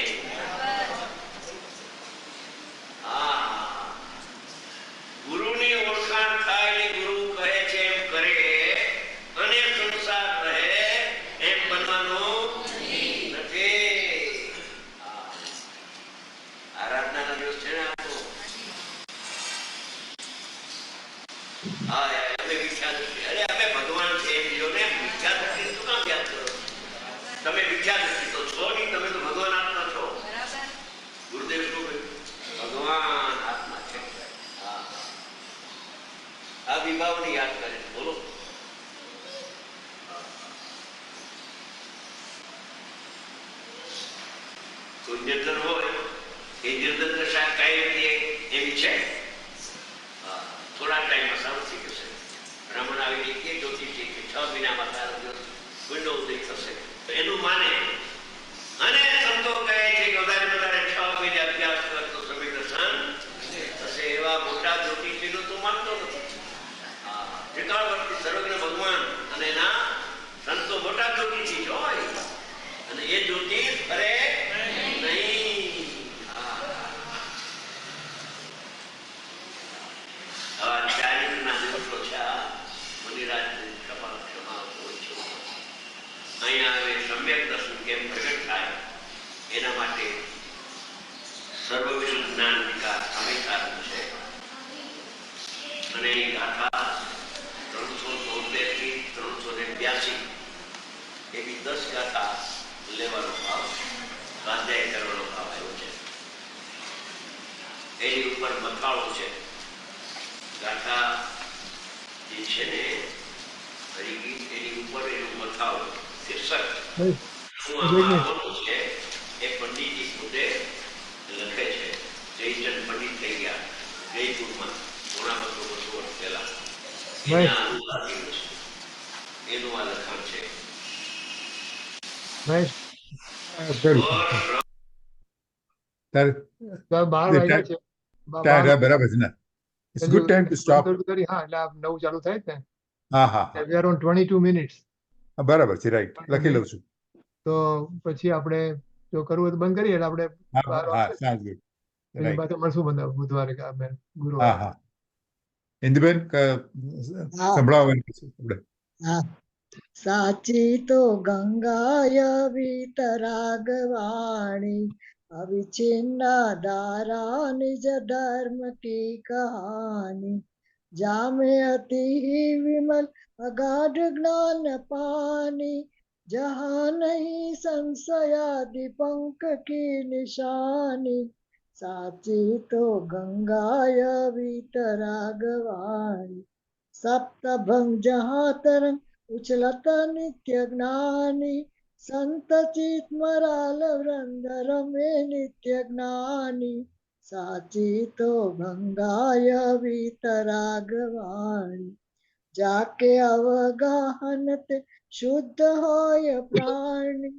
નથી. તો છો નહીં, તમે તો ભગવાન આત્મા છો. બરાબર. ગુરુદેવ શું કહ્યું? ભગવાન આત્મા છે. હા, આ વિભાવને યાદ કરે. બોલો. કોઈ નિર્ધન હોય એ નિર્ધન દશા કાંઈ એવી છે. થોડા ટાઈમમાં સારું થઈ જશે. બ્રાહ્મણ આવીને કે જ્યોતિષી કે 6 મહિનામાં તારો ગુણનો ઉદય થશે, તો એનું માને. અને સંતો કહે છે કે વધારે 6 મહિને અભ્યાસ કરે તો સમય દર્શન થશે. એવા મોટા જ્યોતિષીનો તો માનતો નથી. ત્રિકાળવર્તી સર્વજ્ઞ ભગવાન અને એના સંતો મોટા જ્યોતિષી હોય, અને એ જ્યોતિષ ફરે નહીં. ચાલીસના દિવસો છે. મુનિરાજની કૃપા ક્ષમા હોય છે. અહીંયા હવે સમ્યક દર્શન કેમ પ્રગટ થાય એના માટે સર્વવિષમ જ્ઞાન વિકાસ સમીકારણ છે. અને એની ગાથા 373 થી 382 એવી 10 ગાથા લેવાનો ભાવ, સ્વાધ્યાય કરવાનો ભાવ આવ્યો છે. એની ઉપર મથાળો છે. ગાથા જે છે ને હરિગીત, એની ઉપર એનું મથાળો શીર્ષક શું આમાં આવવાનું છે એ પંડિતજી પોતે લખે છે. જયચંદ પંડિત થઈ ગયા જયપુરમાં ઘણા 200 વર્ષ પહેલા. એના અનુવાદીઓ છે. એનું આ લખાણ છે. બરાબર છે ને? It's good time to stop. હા, એટલે આ 9 ચાલુ થાય જ ને. હા હા, We are on 22 minutes. બરાબર છે. રાઈટ, લખી લઉં છું. તો પછી આપણે જો કરવું હોય તો બંધ કરીએ. એટલે આપણે હા, sounds good. એની પાછળ મળશું બુધવારે કે હા ગુરુવારે. હા. ઇન્દુબેન સંભળાવવાનું છે આપણે. હા. સાચી તો ગંગાય વિતરાગવાણી, અવિચ્છિન્ન ધારા નિજ ધર્મ કી કહાની. જામે અતિ વિમલ અગાધ જ્ઞાન પાની, જहाँ नहीं संशयादि पंख की निशानी. साची तो गंगाय वितरागवाणी, सप्तभंग जहाँ तरंग उछलत नित्य ज्ञानी. संत चित मराल वृंद रमे नित्य ज्ञानी. साची तो गंगाय वितरागवाणी, जाके अवगाहन ते शुद्ध होय प्राणी.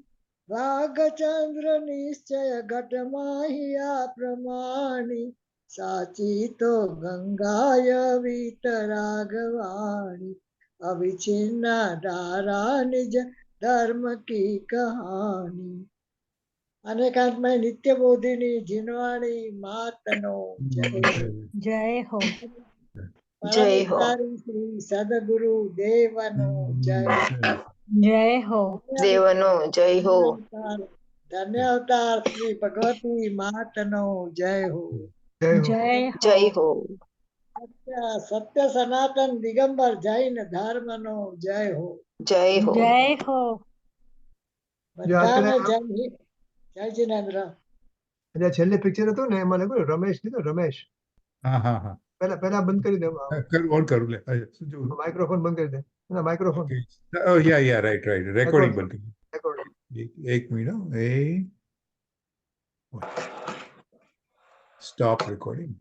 भागचंद्र निश्चय घट माहिया प्रमाणी. साची तो गंगाय वितरागवाणी, अविच्छिन्न धारा निज धर्म की कहानी. अनेकांतमय नित्य बोधिनी जिनवाणी मातनो जय. જય હો. જય હો. શ્રી સદગુરુ દેવનો જય. જય હો. દેવનો જય હો. ધન્ય અવતાર શ્રી ભગવતી માતનો જય હો. જય જય હો. સત્ય સનાતન દિગંબર જૈન ધર્મનો જય હો. જય હો. જય હો. બધાને અત્યારે જય હિન્દ. જય જિનેન્દ્ર. એટલે છેલ્લે પિક્ચર હતું ને એમાં લખ્યું રમેશ કીધું. રમેશ હા હા હા, પહેલા બંધ કરી દે. ઓન કરું લે. માઇક્રોફોન બંધ કરી દે. માઇક્રોફોન યા રાઈટ રાઈટ, રેકોર્ડિંગ બંધ કરી. રેકોર્ડિંગ. એક મિનિટ. Stop recording.